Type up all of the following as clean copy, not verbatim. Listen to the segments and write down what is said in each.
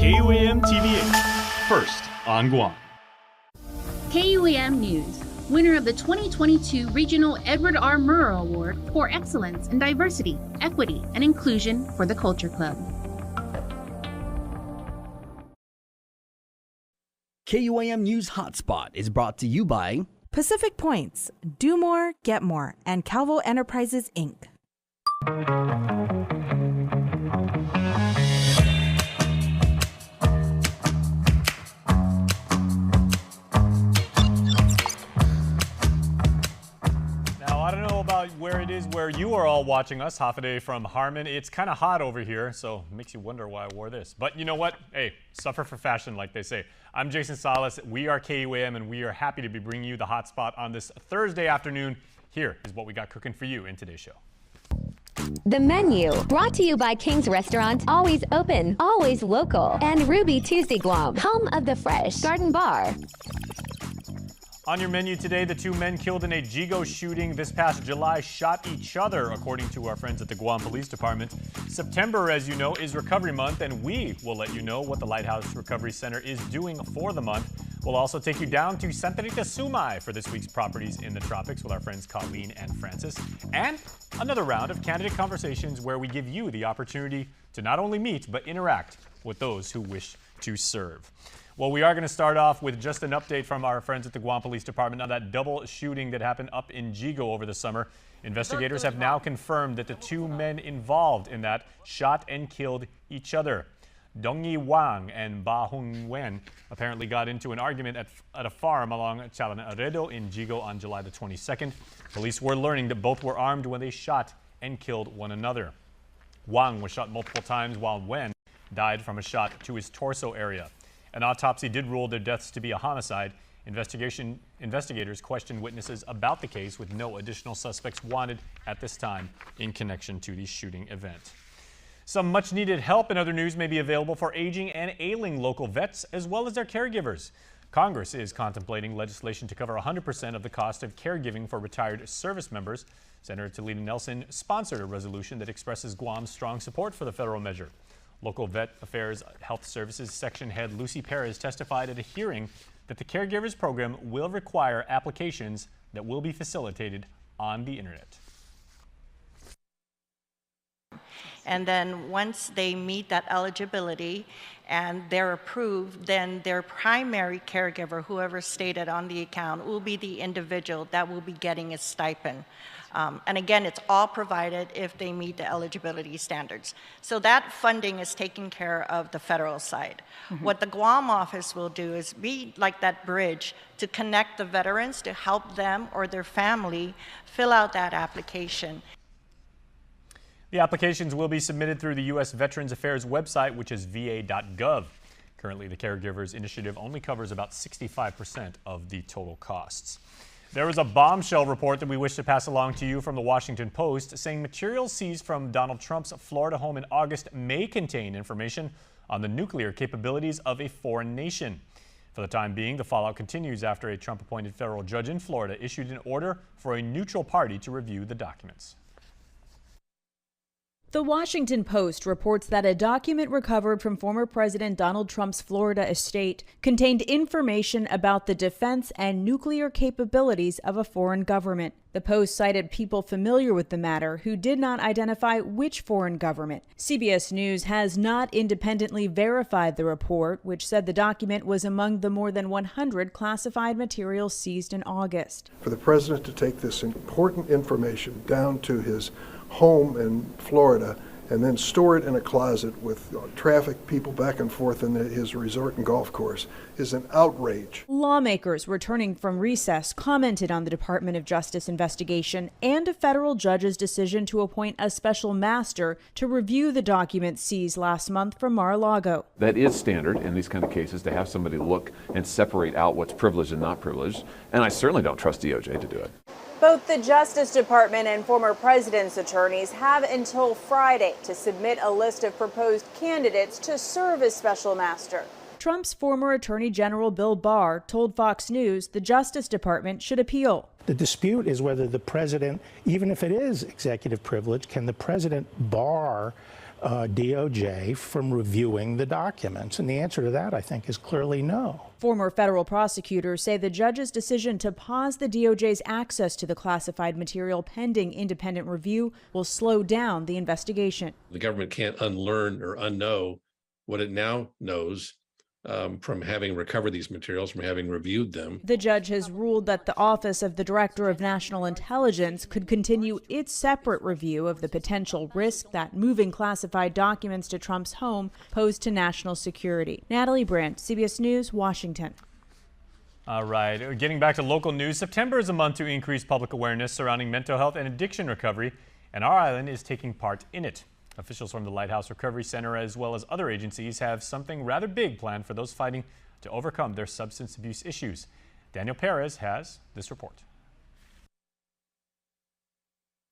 KUAM TV8, first on Guam. KUAM News, winner of the 2022 Regional Edward R. Murrow Award for Excellence in Diversity, Equity, and Inclusion for the Culture Club. KUAM News Hotspot is brought to you by Pacific Points, Do More, Get More, and Calvo Enterprises, Inc. I don't know about where it is where you are all watching us. Hafaday from Harmon. It's kind of hot over here, so it makes you wonder why I wore this. But you know what? Hey, suffer for fashion, like they say. I'm Jason Salas. We are KUAM, and we are happy to be bringing you the Hotspot on this Thursday afternoon. Here is what we got cooking for you in today's show. The menu, brought to you by King's Restaurant, always open, always local, and Ruby Tuesday Guam, home of the Fresh Garden Bar. On your menu today, the two men killed in a Jigo shooting this past July shot each other, according to our friends at the Guam Police Department. September, as you know, is Recovery Month, and we will let you know what the Lighthouse Recovery Center is doing for the month. We'll also take you down to Santa Rita Sumai for this week's Properties in the Tropics with our friends Colleen and Francis. And another round of candidate conversations where we give you the opportunity to not only meet, but interact with those who wish to serve. Well, we are going to start off with just an update from our friends at the Guam Police Department on that double shooting that happened up in Jigo over the summer. Investigators have now confirmed that the two men involved in that shot and killed each other. Dongyi Wang and Ba Hung Wen apparently got into an argument at a farm along Chalan Aredo in Jigo on July the 22nd. Police were learning that both were armed when they shot and killed one another. Wang was shot multiple times while Wen died from a shot to his torso area. An autopsy did rule their deaths to be a homicide. Investigators questioned witnesses about the case with no additional suspects wanted at this time in connection to the shooting event. Some much-needed help in other news may be available for aging and ailing local vets as well as their caregivers. Congress is contemplating legislation to cover 100% of the cost of caregiving for retired service members. Senator Talita Nelson sponsored a resolution that expresses Guam's strong support for the federal measure. Local Vet Affairs Health Services Section Head Lucy Perez testified at a hearing that the Caregivers Program will require applications that will be facilitated on the internet. And then once they meet that eligibility and they're approved, then their primary caregiver, whoever stated on the account, will be the individual that will be getting a stipend. And again, it's all provided if they meet the eligibility standards. So that funding is taking care of the federal side. What the Guam office will do is be like that bridge to connect the veterans to help them or their family fill out that application. The applications will be submitted through the U.S. Veterans Affairs website, which is va.gov. Currently, the Caregivers Initiative only covers about 65% of the total costs. There was a bombshell report that we wish to pass along to you from the Washington Post saying materials seized from Donald Trump's Florida home in August may contain information on the nuclear capabilities of a foreign nation. For the time being, the fallout continues after a Trump-appointed federal judge in Florida issued an order for a neutral party to review the documents. The Washington Post reports that a document recovered from former President Donald Trump's Florida estate contained information about the defense and nuclear capabilities of a foreign government. The Post cited people familiar with the matter who did not identify which foreign government. CBS News has not independently verified the report, which said the document was among the more than 100 classified materials seized in August. For the president to take this important information down to his home in Florida and then store it in a closet with traffic, people back and forth in his resort and golf course is an outrage. Lawmakers returning from recess commented on the Department of Justice investigation and a federal judge's decision to appoint a special master to review the documents seized last month from Mar-a-Lago. That is standard in these kind of cases, to have somebody look and separate out what's privileged and not privileged, and I certainly don't trust DOJ to do it. Both the Justice Department and former president's attorneys have until Friday to submit a list of proposed candidates to serve as special master. Trump's former Attorney General Bill Barr told Fox News the Justice Department should appeal. The dispute is whether the president, even if it is executive privilege, can the president bar DOJ from reviewing the documents? And the answer to that, I think, is clearly no. Former federal prosecutors say the judge's decision to pause the DOJ's access to the classified material pending independent review will slow down the investigation. The government can't unlearn or unknow what it now knows from having recovered these materials, from having reviewed them. The judge has ruled that the Office of the Director of National Intelligence could continue its separate review of the potential risk that moving classified documents to Trump's home posed to national security. Natalie Brandt, CBS News, Washington. All right, getting back to local news, September is a month to increase public awareness surrounding mental health and addiction recovery, and our island is taking part in it. Officials from the Lighthouse Recovery Center, as well as other agencies, have something rather big planned for those fighting to overcome their substance abuse issues. Daniel Perez has this report.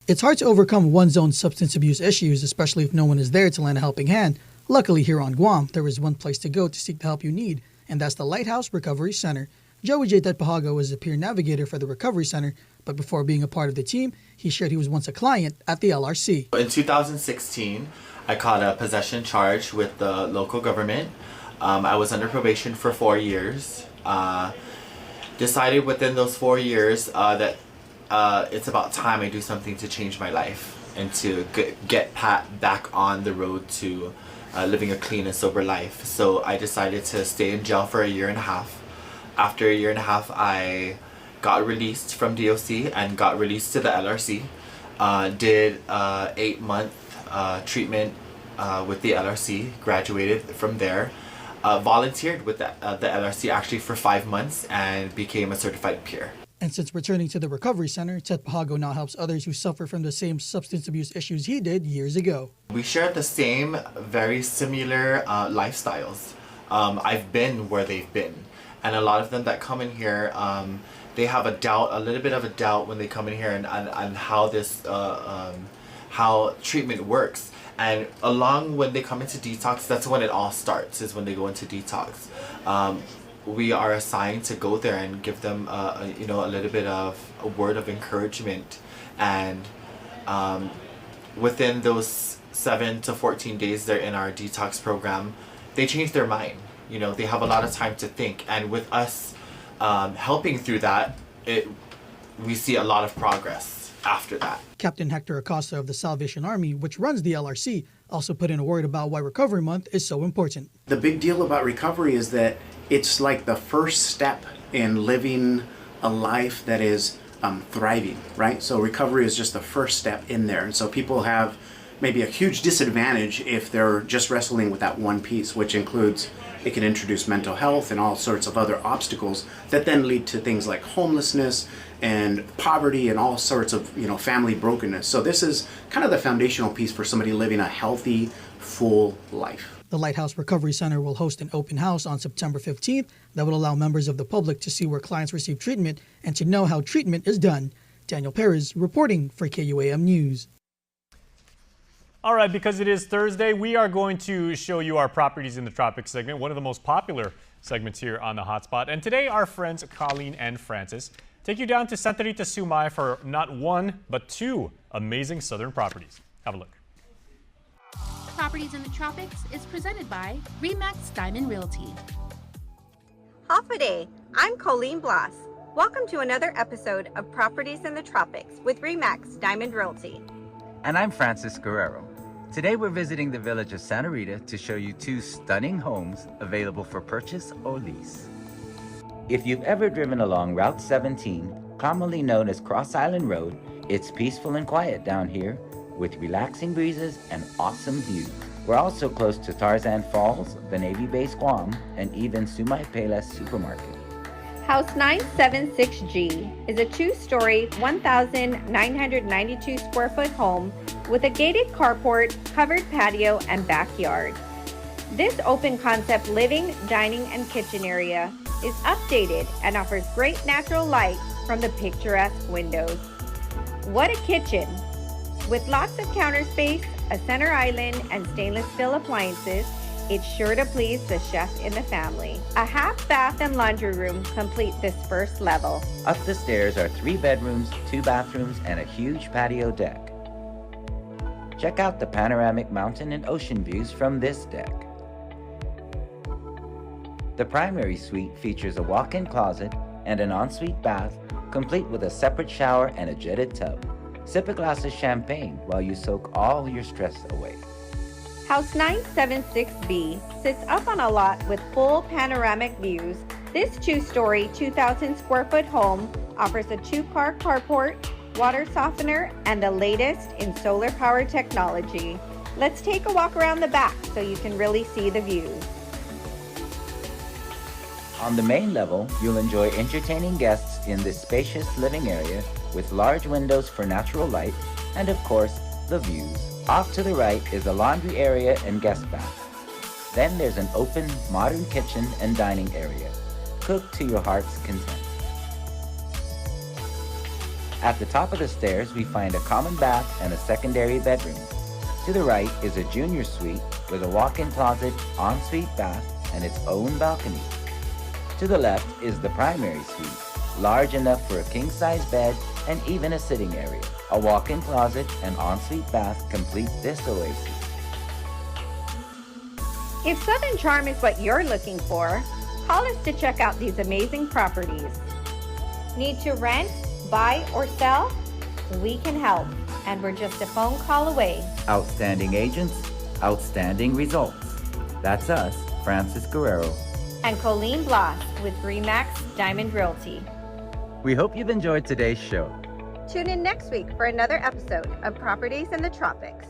It's hard to overcome one's own substance abuse issues, especially if no one is there to lend a helping hand. Luckily, here on Guam, there is one place to go to seek the help you need, and that's the Lighthouse Recovery Center. Joey J. Tetpahago is a peer navigator for the Recovery Center, but before being a part of the team, he shared he was once a client at the LRC. In 2016, I caught a possession charge with the local government. I was under probation for 4 years. Decided within those 4 years that it's about time I do something to change my life and to get back on the road to living a clean and sober life. So I decided to stay in jail for 1.5 years. After 1.5 years, I got released from DOC and got released to the LRC. Did 8-month treatment with the LRC, graduated from there. Volunteered with the LRC actually for 5 months and became a certified peer. And since returning to the Recovery Center, Tetpahago now helps others who suffer from the same substance abuse issues he did years ago. We share the same, very similar lifestyles. I've been where they've been. And a lot of them that come in here, they have a little bit of a doubt when they come in here and how this, how treatment works. And along when they come into detox, that's when it all starts, is when they go into detox. We are assigned to go there and give them, a little bit of a word of encouragement. And within those 7 to 14 days they're in our detox program, they change their mind. They have a lot of time to think. And with us helping through that, we see a lot of progress after that. Captain Hector Acosta of the Salvation Army, which runs the LRC, also put in a word about why Recovery Month is so important. The big deal about recovery is that it's like the first step in living a life that is thriving, right? So recovery is just the first step in there. And so people have maybe a huge disadvantage if they're just wrestling with that one piece, which includes, it can introduce mental health and all sorts of other obstacles that then lead to things like homelessness and poverty and all sorts of, family brokenness. So this is kind of the foundational piece for somebody living a healthy, full life. The Lighthouse Recovery Center will host an open house on September 15th that will allow members of the public to see where clients receive treatment and to know how treatment is done. Daniel Perez reporting for KUAM News. All right, because it is Thursday, we are going to show you our Properties in the Tropics segment, one of the most popular segments here on the Hotspot. And today, our friends Colleen and Francis take you down to Santa Rita, Sumay for not one, but 2 amazing southern properties. Have a look. Properties in the Tropics is presented by RE/MAX Diamond Realty. Hafa, I'm Colleen Bloss. Welcome to another episode of Properties in the Tropics with RE/MAX Diamond Realty. And I'm Francis Guerrero. Today we're visiting the village of Santa Rita to show you 2 stunning homes available for purchase or lease. If you've ever driven along Route 17, commonly known as Cross Island Road, it's peaceful and quiet down here with relaxing breezes and awesome views. We're also close to Tarzan Falls, the Navy base Guam, and even Sumay Pelas Supermarket. House 976G is a 2-story, 1,992 square foot home with a gated carport, covered patio, and backyard. This open concept living, dining, and kitchen area is updated and offers great natural light from the picturesque windows. What a kitchen! With lots of counter space, a center island, and stainless steel appliances, it's sure to please the chef in the family. A half bath and laundry room complete this first level. Up the stairs are 3 bedrooms, 2 bathrooms, and a huge patio deck. Check out the panoramic mountain and ocean views from this deck. The primary suite features a walk-in closet and an ensuite bath, complete with a separate shower and a jetted tub. Sip a glass of champagne while you soak all your stress away. House 976B sits up on a lot with full panoramic views. This two-story, 2,000 square foot home offers a 2-car carport, water softener, and the latest in solar power technology. Let's take a walk around the back so you can really see the views. On the main level, you'll enjoy entertaining guests in this spacious living area with large windows for natural light and, of course, the views. Off to the right is a laundry area and guest bath. Then there's an open, modern kitchen and dining area. Cook to your heart's content. At the top of the stairs, we find a common bath and a secondary bedroom. To the right is a junior suite with a walk-in closet, ensuite bath, and its own balcony. To the left is the primary suite, large enough for a king-size bed and even a sitting area. A walk-in closet and ensuite bath complete this oasis. If Southern Charm is what you're looking for, call us to check out these amazing properties. Need to rent, buy, or sell? We can help, and we're just a phone call away. Outstanding agents, outstanding results. That's us, Francis Guerrero And Colleen Bloss with Remax Diamond Realty. We hope you've enjoyed today's show. Tune in next week for another episode of Properties in the Tropics.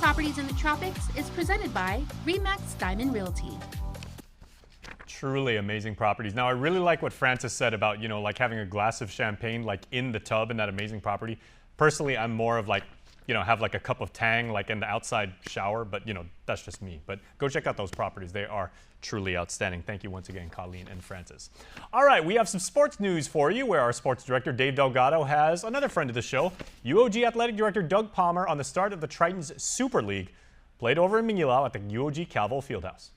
Properties in the Tropics is presented by Remax Diamond Realty. Truly amazing properties. Now, I really like what Francis said about, like having a glass of champagne, like in the tub in that amazing property. Personally, I'm more of like, have like a cup of Tang, like in the outside shower, but that's just me. But go check out those properties. They are truly outstanding. Thank you once again, Colleen and Francis. All right, we have some sports news for you, where our sports director, Dave Delgado, has another friend of the show, UOG Athletic Director Doug Palmer, on the start of the Triton's Super League, played over in Minilao at the UOG Calvo Fieldhouse.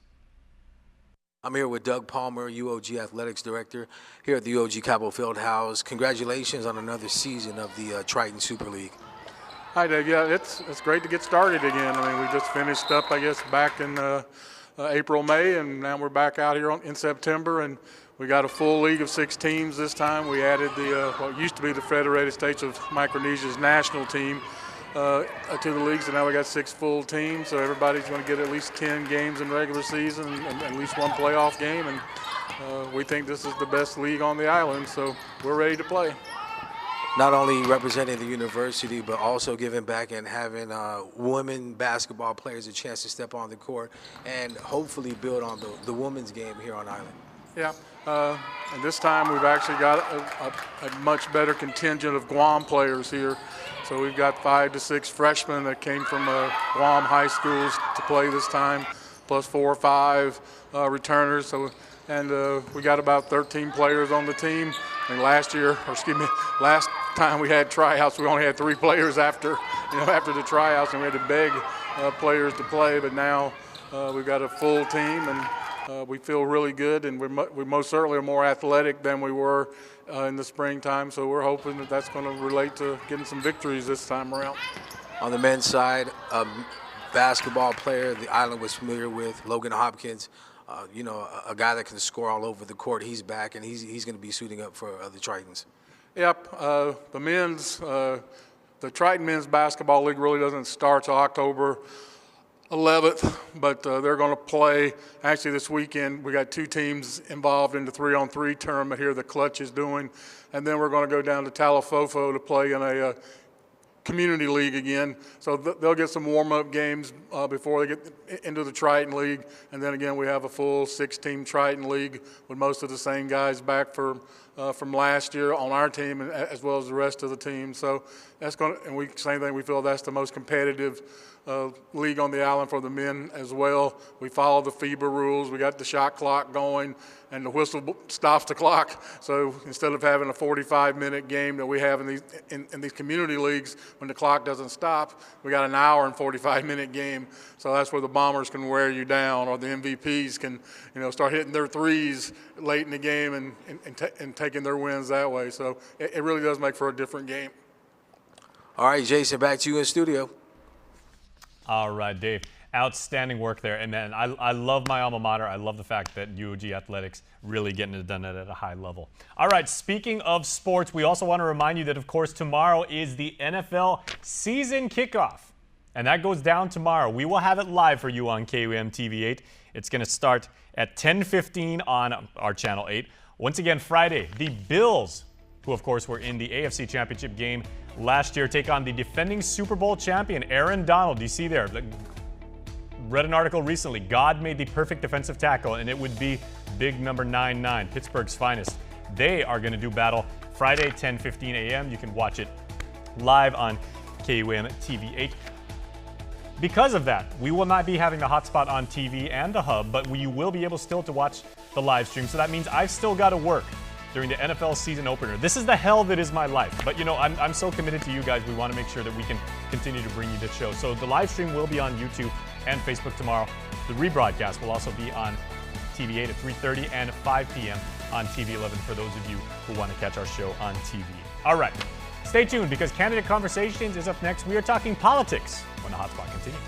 I'm here with Doug Palmer, UOG Athletics Director, here at the UOG Calvo Fieldhouse. Congratulations on another season of the Triton Super League. Hi, Dave. Yeah, it's great to get started again. I mean, we just finished up, I guess, back in April, May, and now we're back out here in September, and we got a full league of 6 teams this time. We added the what used to be the Federated States of Micronesia's national team to the league, so now we got 6 full teams, so everybody's going to get at least 10 games in regular season and at least 1 playoff game, and we think this is the best league on the island, so we're ready to play. Not only representing the university, but also giving back and having women basketball players a chance to step on the court and hopefully build on the women's game here on island. Yeah, and this time we've actually got a much better contingent of Guam players here. So we've got 5 to 6 freshmen that came from Guam high schools to play this time, plus 4 or 5 returners. So, and we got about 13 players on the team. And last time we had tryouts, we only had 3 players after the tryouts, and we had to beg players to play. But now we've got a full team, and we feel really good, and we most certainly are more athletic than we were in the springtime. So we're hoping that that's going to relate to getting some victories this time around. On the men's side, a basketball player the island was familiar with, Logan Hopkins. A guy that can score all over the court. He's back, and he's going to be suiting up for the Tritons. Yep, the Triton Men's Basketball League really doesn't start till October 11th, but they're going to play, actually this weekend, we got 2 teams involved in the 3-on-3 tournament here that Clutch is doing, and then we're going to go down to Talafofo to play in a community league again, so they'll get some warm-up games before they get into the Triton League, and then again we have a full 6-team Triton League with most of the same guys back from last year on our team, as well as the rest of the team. So that's going to, and same thing. We feel that's the most competitive league on the island for the men as well. We follow the FIBA rules. We got the shot clock going, and the whistle stops the clock. So instead of having a 45-minute game that we have in these community leagues, when the clock doesn't stop, we got an hour and 45-minute game. So that's where the Bombers can wear you down, or the MVPs can, start hitting their threes late in the game and taking their wins that way. So it really does make for a different game. All right, Jason, back to you in studio. All right, Dave. Outstanding work there. And man, I love my alma mater. I love the fact that UOG Athletics really getting it done at a high level. All right, speaking of sports, we also want to remind you that, of course, tomorrow is the NFL season kickoff. And that goes down tomorrow. We will have it live for you on KUAM TV 8. It's going to start at 10:15 on our Channel 8. Once again, Friday, the Bills, who, of course, were in the AFC Championship game last year, take on the defending Super Bowl champion, Aaron Donald. Do you see there? Read an article recently. God made the perfect defensive tackle, and it would be big number 99, Pittsburgh's finest. They are going to do battle Friday, 10:15 a.m. You can watch it live on KUAM TV 8. Because of that, we will not be having the hotspot on TV and the hub, but we will be able still to watch the live stream. So that means I've still got to work during the NFL season opener. This is the hell that is my life. But you know, I'm so committed to you guys. We want to make sure that we can continue to bring you this show. So the live stream will be on YouTube and Facebook tomorrow. The rebroadcast will also be on TV 8 at 3:30 and 5 p.m. on TV 11 for those of you who want to catch our show on TV. All right, stay tuned because Candidate Conversations is up next. We are talking politics when the hotspot continues.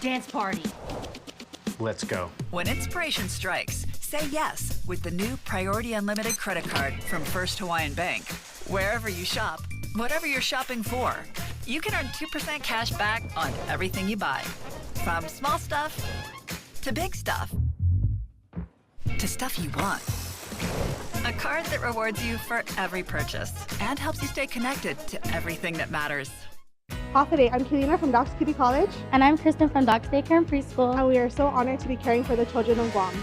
Dance party. Let's go. When inspiration strikes, say yes with the new Priority Unlimited credit card from First Hawaiian Bank. Wherever you shop, whatever you're shopping for, you can earn 2% cash back on everything you buy. From small stuff to big stuff to stuff you want. A card that rewards you for every purchase and helps you stay connected to everything that matters. Today, I'm Kelina from Doc's Kitty College. And I'm Kristen from Doc's Daycare and Preschool. And we are so honored to be caring for the children of Guam.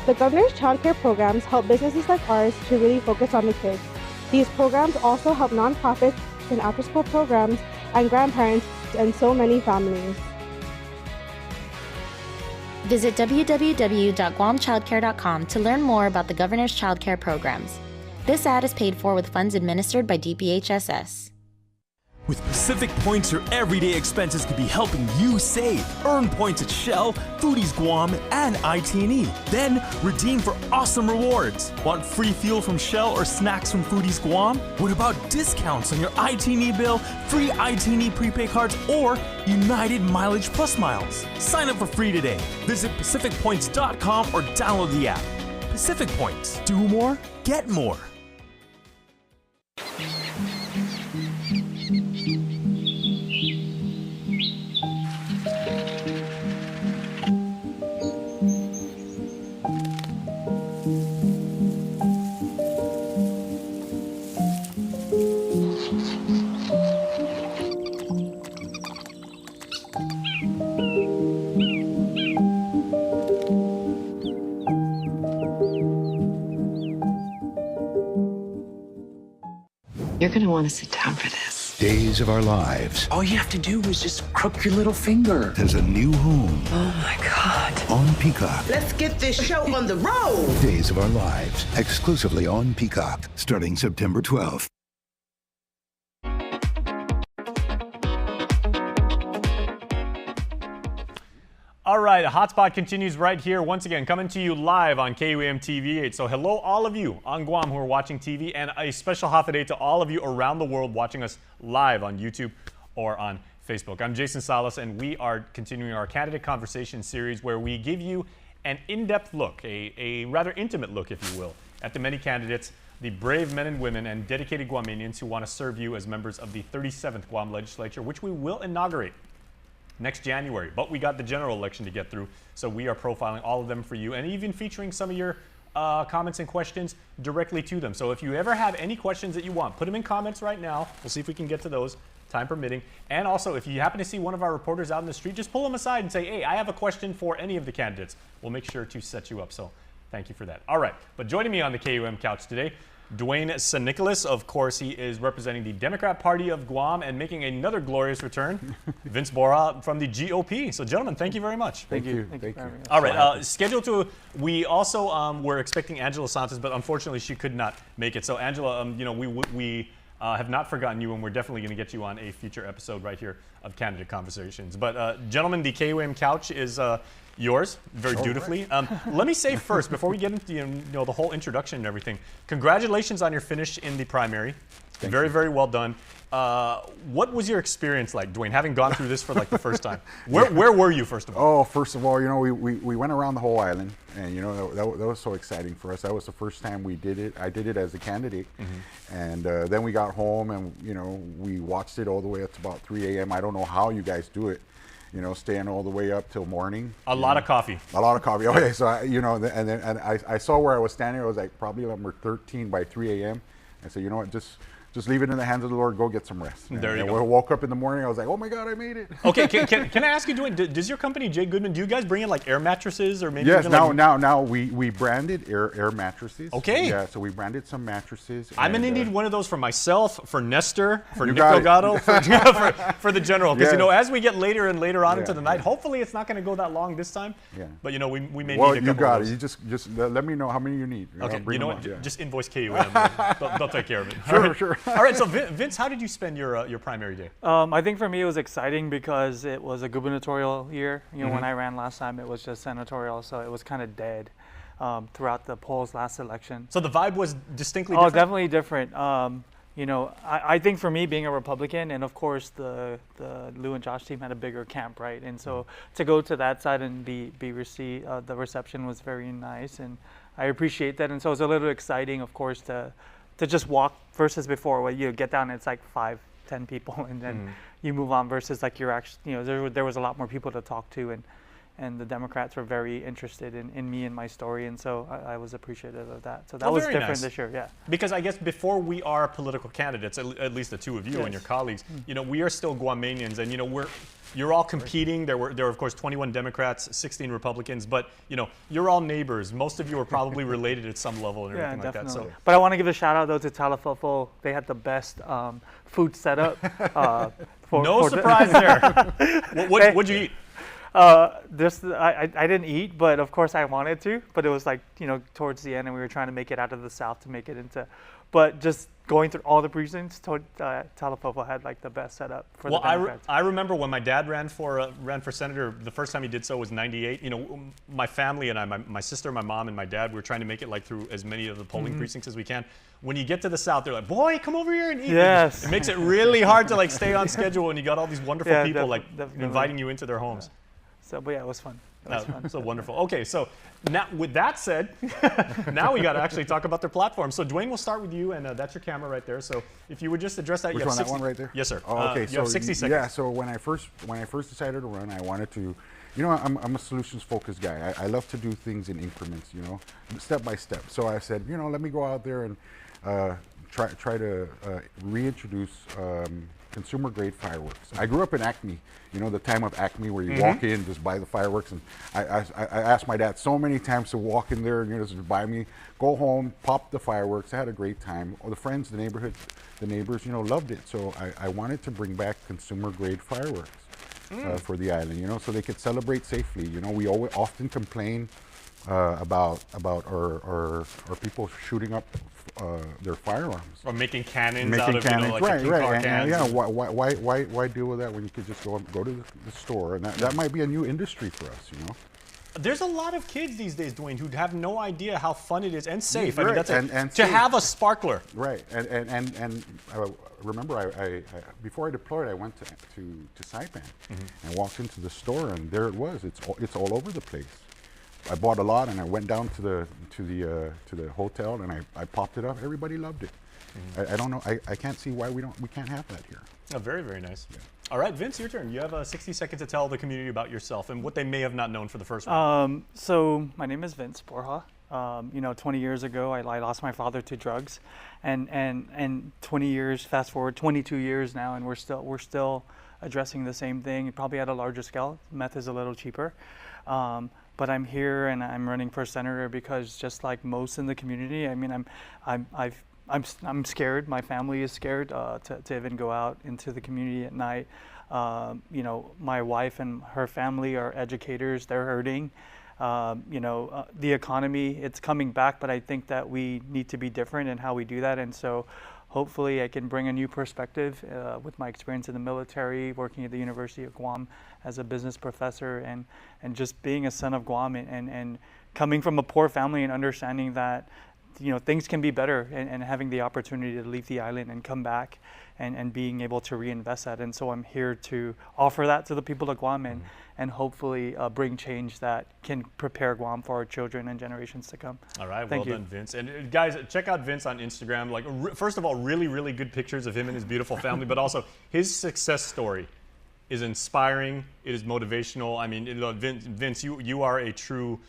The Governor's Child Care programs help businesses like ours to really focus on the kids. These programs also help nonprofits and after-school programs and grandparents and so many families. Visit www.guamchildcare.com to learn more about the Governor's Child Care programs. This ad is paid for with funds administered by DPHSS. With Pacific Points, your everyday expenses could be helping you save. Earn points at Shell, Foodies Guam, and IT&E. Then redeem for awesome rewards. Want free fuel from Shell or snacks from Foodies Guam? What about discounts on your IT&E bill, free IT&E prepaid cards, or United Mileage Plus miles? Sign up for free today. Visit PacificPoints.com or download the app. Pacific Points. Do more, get more. You're going to want to sit down for this. Days of Our Lives. All you have to do is just crook your little finger. Has a new home. Oh my God. On Peacock. Let's get this show on the road. Days of Our Lives. Exclusively on Peacock. Starting September 12th. All right, a hotspot continues right here. Once again, coming to you live on KUAM TV 8. So hello all of you on Guam who are watching TV, and a special holiday to all of you around the world watching us live on YouTube or on Facebook. I'm Jason Salas, and we are continuing our Candidate Conversation series where we give you an in-depth look, a rather intimate look, if you will, at the many candidates, the brave men and women and dedicated Guamanians who want to serve you as members of the 37th Guam Legislature, which we will inaugurate next January. But we got the general election to get through, so we are profiling all of them for you and even featuring some of your comments and questions directly to them. So if you ever have any questions that you want, put them in comments right now. We'll see if we can get to those, time permitting. And also, if you happen to see one of our reporters out in the street, just pull them aside and say, hey, I have a question for any of the candidates. We'll make sure to set you up. So thank you for that. All right, but joining me on the KUM couch today, Dwayne San Nicolas. Of course, he is representing the Democrat Party of Guam, and making another glorious return, Vince Borja from the GOP. So, gentlemen, thank you very much. Thank you. All right, scheduled to, we also were expecting Angela Santos, but unfortunately she could not make it. So, Angela, we have not forgotten you, and we're definitely going to get you on a future episode right here of Candidate Conversations. But, gentlemen, the KUAM couch is yours, very dutifully. Right. Let me say first, before we get into the whole introduction and everything, congratulations on your finish in the primary. Very, very well done. What was your experience like, Dwayne, having gone through this for like the first time? Where were you, first of all? Oh, first of all, we went around the whole island, and that was so exciting for us. That was the first time we did it. I did it as a candidate, and then we got home, and we watched it all the way up to about 3 a.m. I don't know how you guys do it. Staying all the way up till morning. A lot of coffee. A lot of coffee. Okay, so I saw where I was standing. I was like probably number 13 by 3 a.m. I said, you know what, just leave it in the hands of the Lord. Go get some rest. There you go. When I woke up in the morning, I was like, oh my God, I made it. Okay, can I ask you, Dwayne, does your company, Jay Goodman, do you guys bring in like air mattresses or maybe? Yes, now we branded air mattresses. Okay. Yeah, so we branded some mattresses. I'm gonna need one of those for myself, for Nestor, for Nick Delgado, for the general. Because as we get later and later on into the night, hopefully it's not gonna go that long this time. Yeah. But we may need a couple you got of it. those. You just let me know how many you need. Okay. You know what? Just invoice KUAM. They'll take care of it. Sure. All right. So Vince, how did you spend your primary day? I think for me it was exciting because it was a gubernatorial year. When I ran last time, it was just senatorial, so it was kind of dead throughout the polls last election. So the vibe was distinctly different? Oh, definitely different. I think for me, being a Republican, and of course the Lou and Josh team had a bigger camp, right? And so to go to that side and be received, the reception was very nice, and I appreciate that. And so it was a little exciting, of course, to just walk versus before where you get down, it's like 5-10 people, and then you move on versus like you're actually, there was a lot more people to talk to, and the Democrats were very interested in me and my story, and so I was appreciative of that. So that was different this year, yeah. Because I guess before we are political candidates, at least the two of you and your colleagues, we are still Guamanians, and you're all competing. There were of course 21 Democrats, 16 Republicans, but you're all neighbors. Most of you are probably related at some level and everything like that. So, but I want to give a shout out though to Talafofo. They had the best food setup. No surprise there. What'd you eat? I didn't eat, but of course I wanted to. But it was like towards the end, and we were trying to make it out of the South to make it into. But just going through all the precincts, Talafofo had like the best setup for the Democrats. I remember when my dad ran for senator. The first time he did so was '98. My family and I, my sister, my mom, and my dad, we were trying to make it like through as many of the polling precincts as we can. When you get to the South, they're like, "Boy, come over here and eat." Yes. It makes it really hard to like stay on schedule, and you got all these wonderful people inviting you into their homes. So, but yeah, it was fun. It was fun. So wonderful. Okay, so now with that said, now we got to actually talk about their platform. So Dwayne, we'll start with you, and that's your camera right there. So if you would just address that. Which one? That one right there? Yes, sir. Oh, okay. You have 60 seconds. Yeah. So when I first decided to run, I wanted to, I'm a solutions focused guy. I love to do things in increments, step by step. So I said, let me go out there and try to reintroduce consumer grade fireworks. I grew up in Acme, the time of Acme where you walk in, just buy the fireworks. And I asked my dad so many times to walk in there, just buy me, go home, pop the fireworks. I had a great time. The friends, the neighborhood, the neighbors, loved it. So I wanted to bring back consumer grade fireworks for the island, so they could celebrate safely. We often complain about our people shooting up their firearms or making cannons out of like right. cans. And why deal with that when you could just go to the store, and that might be a new industry for us, There's a lot of kids these days, Dwayne, who have no idea how fun it is and safe. Right. I mean, that's to have a sparkler. Right, and remember, I before I deployed, I went to Saipan and walked into the store, and there it was. It's all over the place. I bought a lot, and I went down to the hotel, and I popped it up. Everybody loved it. I don't know. I can't see why we can't have that here. Oh, very, very nice. Yeah. All right, Vince, your turn. You have 60 seconds to tell the community about yourself and what they may have not known for the first one. So my name is Vince Borja. 20 years ago, I lost my father to drugs, and 20 years, fast forward 22 years now, and we're still addressing the same thing, probably at a larger scale. Meth is a little cheaper. But I'm here and I'm running for senator because just like most in the community, I mean, I've I'm scared. My family is scared to even go out into the community at night. You know, my wife and her family are educators. They're hurting. You know, the economy, it's coming back, but I think that we need to be different in how we do that. And so hopefully I can bring a new perspective with my experience in the military, working at the University of Guam as a business professor, and just being a son of Guam and coming from a poor family and understanding that, you know, things can be better, and having the opportunity to leave the island and come back and being able to reinvest that. And so I'm here to offer that to the people of Guam and hopefully bring change that can prepare Guam for our children and generations to come. All right, Thank well you. done, Vince. And guys, check out Vince on Instagram. Like, first of all, really, really good pictures of him and his beautiful family, but also his success story is inspiring. It is motivational. I mean, Vince, you are a true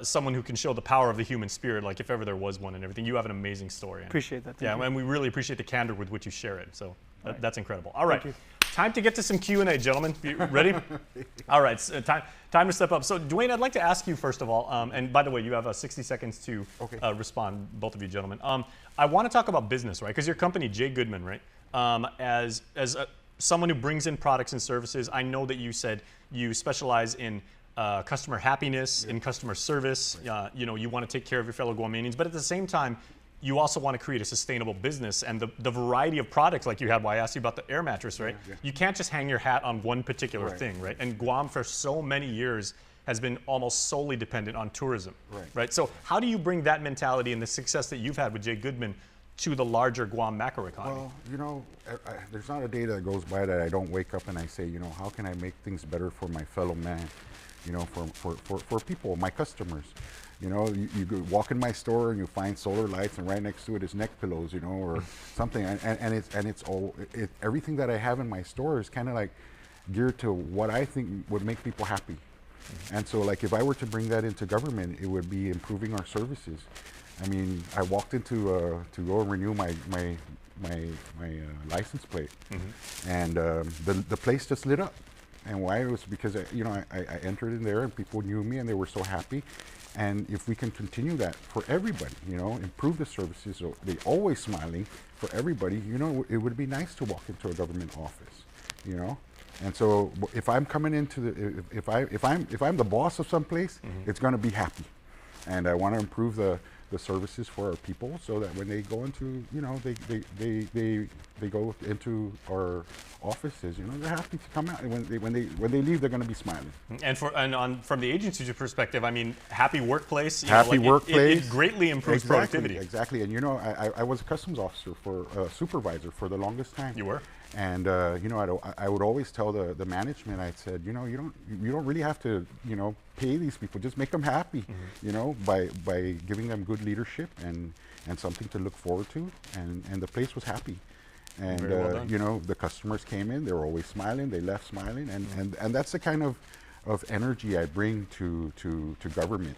someone who can show the power of the human spirit, like if ever there was one and everything. You have an amazing story. Appreciate that. Yeah, Thank you. and we really appreciate the candor with which you share it. So Right. that's incredible. All right, Thank time to get to some Q&A, gentlemen. You ready? All right, so time to step up. So Dwayne, I'd like to ask you first of all, and by the way, you have 60 seconds to respond, both of you gentlemen. I want to talk about business, right? Because your company, J. Goodman, right? As someone who brings in products and services, I know that you said you specialize in customer happiness, in customer service. You know, you want to take care of your fellow Guamanians, but at the same time, you also want to create a sustainable business, and the variety of products, like you had, I asked you about the air mattress, right? You can't just hang your hat on one particular thing, right? And Guam for so many years has been almost solely dependent on tourism, right? So how do you bring that mentality and the success that you've had with Jay Goodman to the larger Guam macroeconomy? Well, you know, there's not a day that goes by that I don't wake up and I say, you know, how can I make things better for my fellow man? You know, for people, my customers. You know, you go walk in my store and you find solar lights, and right next to it is neck pillows, you know, or something. And it's all everything that I have in my store is kind of like geared to what I think would make people happy. And so, like, if I were to bring that into government, it would be improving our services. I mean, I walked into to go and renew my license plate, and the place just lit up. And why? It was because you know, I entered in there and people knew me and they were so happy. And if we can continue that for everybody, you know, improve the services, so they're always smiling for everybody, you know, it would be nice to walk into a government office, you know. And so if I'm coming into the, if I'm the boss of some place, it's going to be happy, and I want to improve the services for our people so that when they go into, you know, they go into our offices, you know, they're happy to come out, and when they leave, they're going to be smiling. And from the agency's perspective, I mean, happy workplace. Happy workplace. It greatly improves productivity. Exactly. And you know, I was a customs officer for supervisor for the longest time. You were. And you know, I would always tell the management, I said, you know, you don't really have to, you know, pay these people, just make them happy, you know, by giving them good leadership and something to look forward to, and the place was happy. And Very well done. you know, the customers came in, they were always smiling, they left smiling, and that's the kind of energy I bring to government.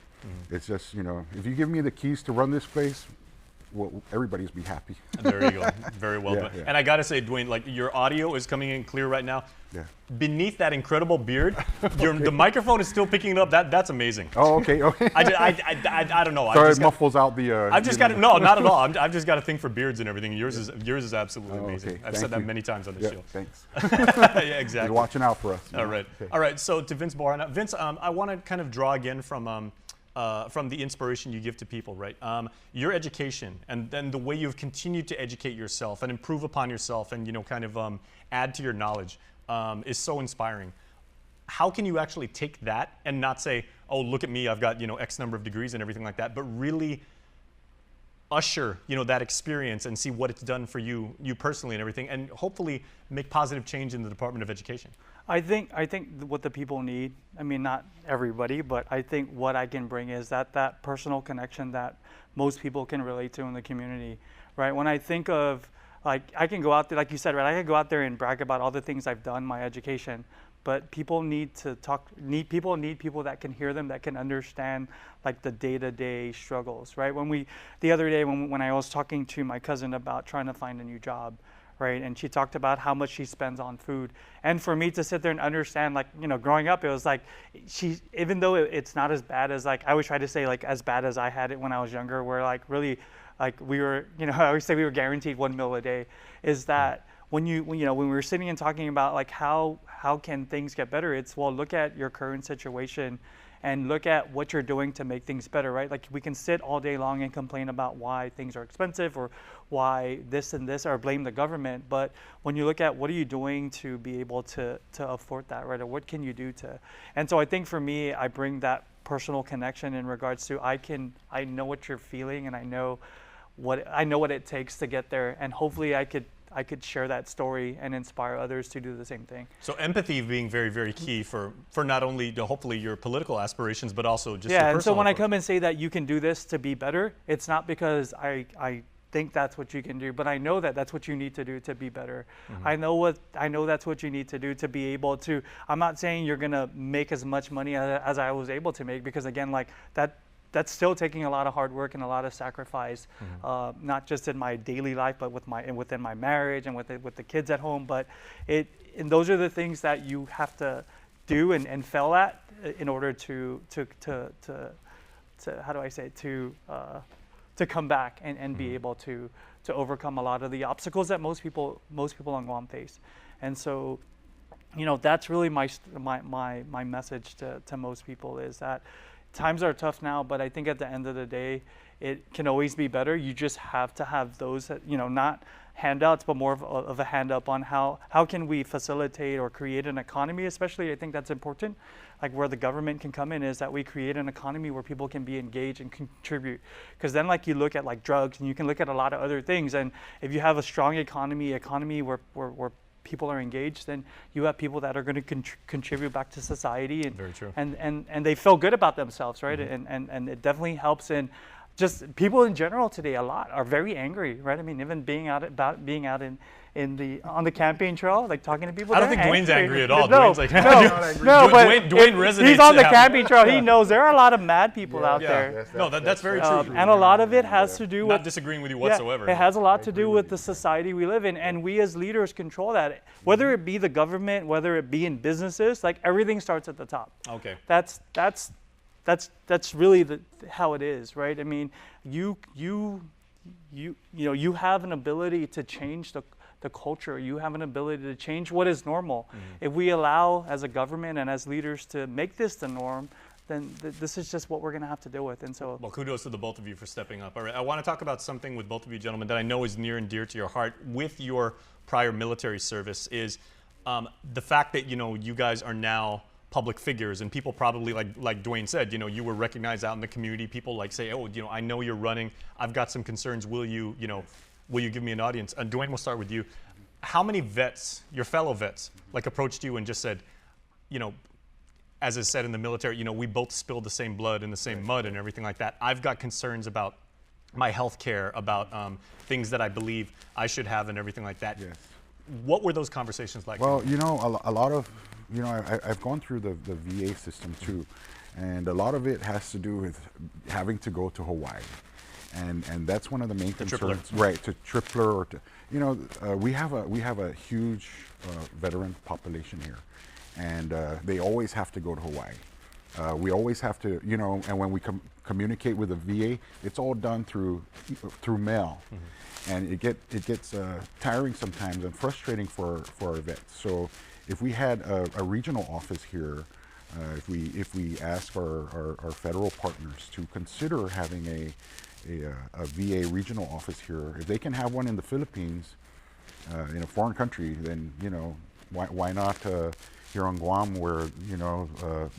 It's just, you know, if you give me the keys to run this place, well, everybody's be happy. There you go. Very well done. Yeah. And I got to say, Dwayne, like, your audio is coming in clear right now. Yeah. Beneath that incredible beard, the microphone is still picking it up. That's amazing. Oh, okay. I don't know. Sorry, it muffles out the. I've just got no, not at all. I've just got a thing for beards and everything. Yours is absolutely amazing. Okay. I've Thank said that you. many times on the show. Thanks. Yeah, exactly. You're watching out for us. All right. Okay. All right. So to Vince Boran. Vince, I want to kind of draw again from the inspiration you give to people, right? Your education and then the way you've continued to educate yourself and improve upon yourself and, you know, kind of add to your knowledge is so inspiring. How can you actually take that and not say, oh, look at me, I've got, you know, X number of degrees and everything like that, but really usher, you know, that experience and see what it's done for you personally and everything, and hopefully make positive change in the Department of Education? I think what the people need, I mean, not everybody, but I think what I can bring is that personal connection that most people can relate to in the community, right? When I think of, like, I can go out there, like you said, right? I can go out there and brag about all the things I've done, my education, but people need to talk, need people that can hear them, that can understand, like, the day-to-day struggles, right? The other day when I was talking to my cousin about trying to find a new job, right? And she talked about how much she spends on food. And for me to sit there and understand, like, you know, growing up, it was like, even though it's not as bad as, like, I always try to say, like, as bad as I had it when I was younger, where, like, really, like, we were, you know, I always say we were guaranteed 1 meal a day, is that when we were sitting and talking about, like, how can things get better, it's, well, look at your current situation and look at what you're doing to make things better, right? Like, we can sit all day long and complain about why things are expensive or why this and this, or blame the government. But when you look at what are you doing to be able to afford that, right? Or what can you do to? And so I think for me, I bring that personal connection in regards to I know what you're feeling, and I know what it takes to get there, and hopefully I could share that story and inspire others to do the same thing. So empathy being very, very key for not only hopefully your political aspirations, but also just yeah. Your And so when approach. I come and say that you can do this to be better, it's not because I think that's what you can do, but I know that that's what you need to do to be better. I know that's what you need to do to be able to. I'm not saying you're gonna make as much money as I was able to make, because again, like that's still taking a lot of hard work and a lot of sacrifice, not just in my daily life, but within my marriage and with the kids at home. But and those are the things that you have to do and fail at in order to how do I say, to come back and be able to overcome a lot of the obstacles that most people on Guam face. And so, you know, that's really my message to most people, is that times are tough now, but I think at the end of the day, it can always be better. You just have to have those, you know, not handouts, but more of a hand up on how can we facilitate or create an economy. Especially, I think that's important. Like, where the government can come in is that we create an economy where people can be engaged and contribute. Because then, like, you look at like drugs, and you can look at a lot of other things. And if you have a strong economy where people are engaged, then you have people that are going to contribute back to society, and very true. And they feel good about themselves, right? And it definitely helps in just people in general today. A lot are very angry, right? I mean, even being out on the campaign trail, like talking to people. I don't think Dwayne's angry at all. No, Dwayne's like, no, but Dwayne resonates. He's on the campaign trail. He knows there are a lot of mad people out there. That's very true. And a lot of it has to do with not disagreeing with you whatsoever. It has a lot to do with the society we live in, and we as leaders control that. Whether it be the government, whether it be in businesses, like, everything starts at the top. Okay. That's really how it is, right? I mean, you have an ability to change the culture. You have an ability to change what is normal. If we allow, as a government and as leaders, to make this the norm, then this is just what we're going to have to deal with. And so, well, kudos to the both of you for stepping up. All right, I want to talk about something with both of you gentlemen that I know is near and dear to your heart with your prior military service, is the fact that, you know, you guys are now public figures, and people probably, like Dwayne said, you know, you were recognized out in the community. People like say, oh, you know, I know you're running. I've got some concerns. Will you give me an audience? And Dwayne, we'll start with you. How many vets, your fellow vets, like, approached you and just said, you know, as is said in the military, you know, we both spilled the same blood in the same mud and everything like that. I've got concerns about my health care, about things that I believe I should have and everything like that. Yes. What were those conversations like? Well, you know, a lot of, you know, I've gone through the VA system too, and a lot of it has to do with having to go to Hawaii. And that's one of the main concerns, right? To Tripler, or to, you know, we have a huge veteran population here, and they always have to go to Hawaii. We always have to, you know, and when we communicate with the VA, it's all done through mail, and it gets tiring sometimes and frustrating for our vets. So if we had a regional office here, if we ask our federal partners to consider having a VA regional office here, if they can have one in the Philippines, in a foreign country, then, you know, why not here on Guam, where, you know,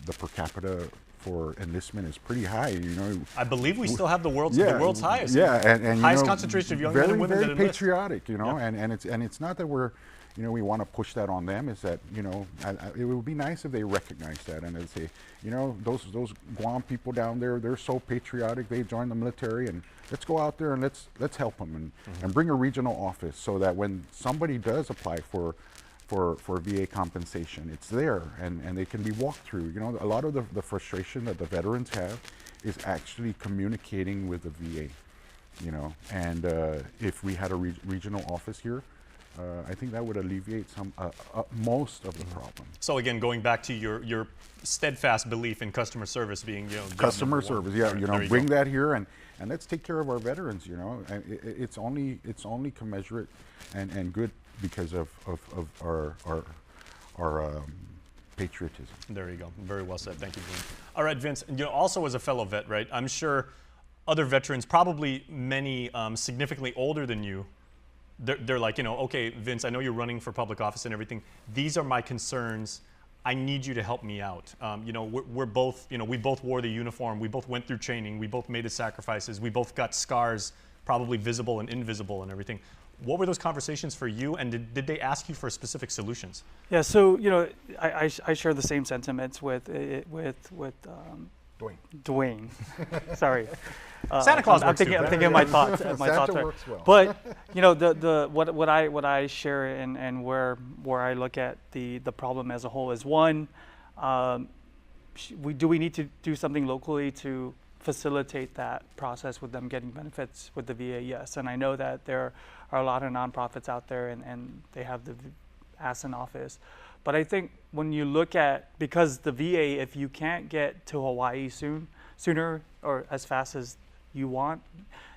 the per capita for enlistment is pretty high. You know, I believe we still have the world's highest. Yeah, and highest you know, concentration of young men and women very that enlist. patriotic. You know, and it's not that we're, you know, we want to push that on them. Is that, you know, it would be nice if they recognize that and they say, you know, those Guam people down there, they're so patriotic. They joined the military, and let's go out there and let's help them and bring a regional office, so that when somebody does apply for VA compensation, it's there and they can be walked through. You know, a lot of the frustration that the veterans have is actually communicating with the VA. You know, and if we had a regional office here, I think that would alleviate most of the problem. So again, going back to your steadfast belief in customer service being, customer service, yeah, bring that here and let's take care of our veterans. And it's only commensurate and good because of our patriotism. There you go. Very well said. Thank you, Vince. All right, Vince. Also as a fellow vet, right? I'm sure other veterans, probably many significantly older than you, they're like, okay, Vince, I know you're running for public office and everything. These are my concerns. I need you to help me out. We're both, we both wore the uniform. We both went through training. We both made the sacrifices. We both got scars, probably visible and invisible and everything. What were those conversations for you, and did they ask you for specific solutions? Yeah, so I share the same sentiments with Dwayne. Sorry, Santa Claus. I'm thinking my thoughts. Works well. But what I share and where I look at the problem as a whole is one, we need to do something locally to facilitate that process with them getting benefits with the VA. Yes, and I know that there are a lot of nonprofits out there and they have the ASS in office. But I think when you look at, because the VA, if you can't get to Hawaii sooner or as fast as you want,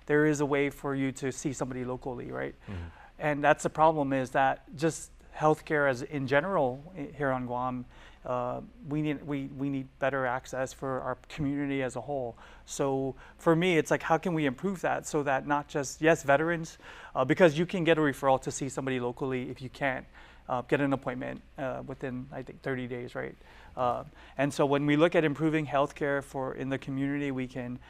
there is a way for you to see somebody locally, right? Mm-hmm. And that's the problem, is that just healthcare as in general here on Guam, we need better access for our community as a whole. So for me, it's like, how can we improve that so that not just, yes, veterans, because you can get a referral to see somebody locally if you can't get an appointment within, I think, 30 days, right? And so when we look at improving healthcare in the community, we can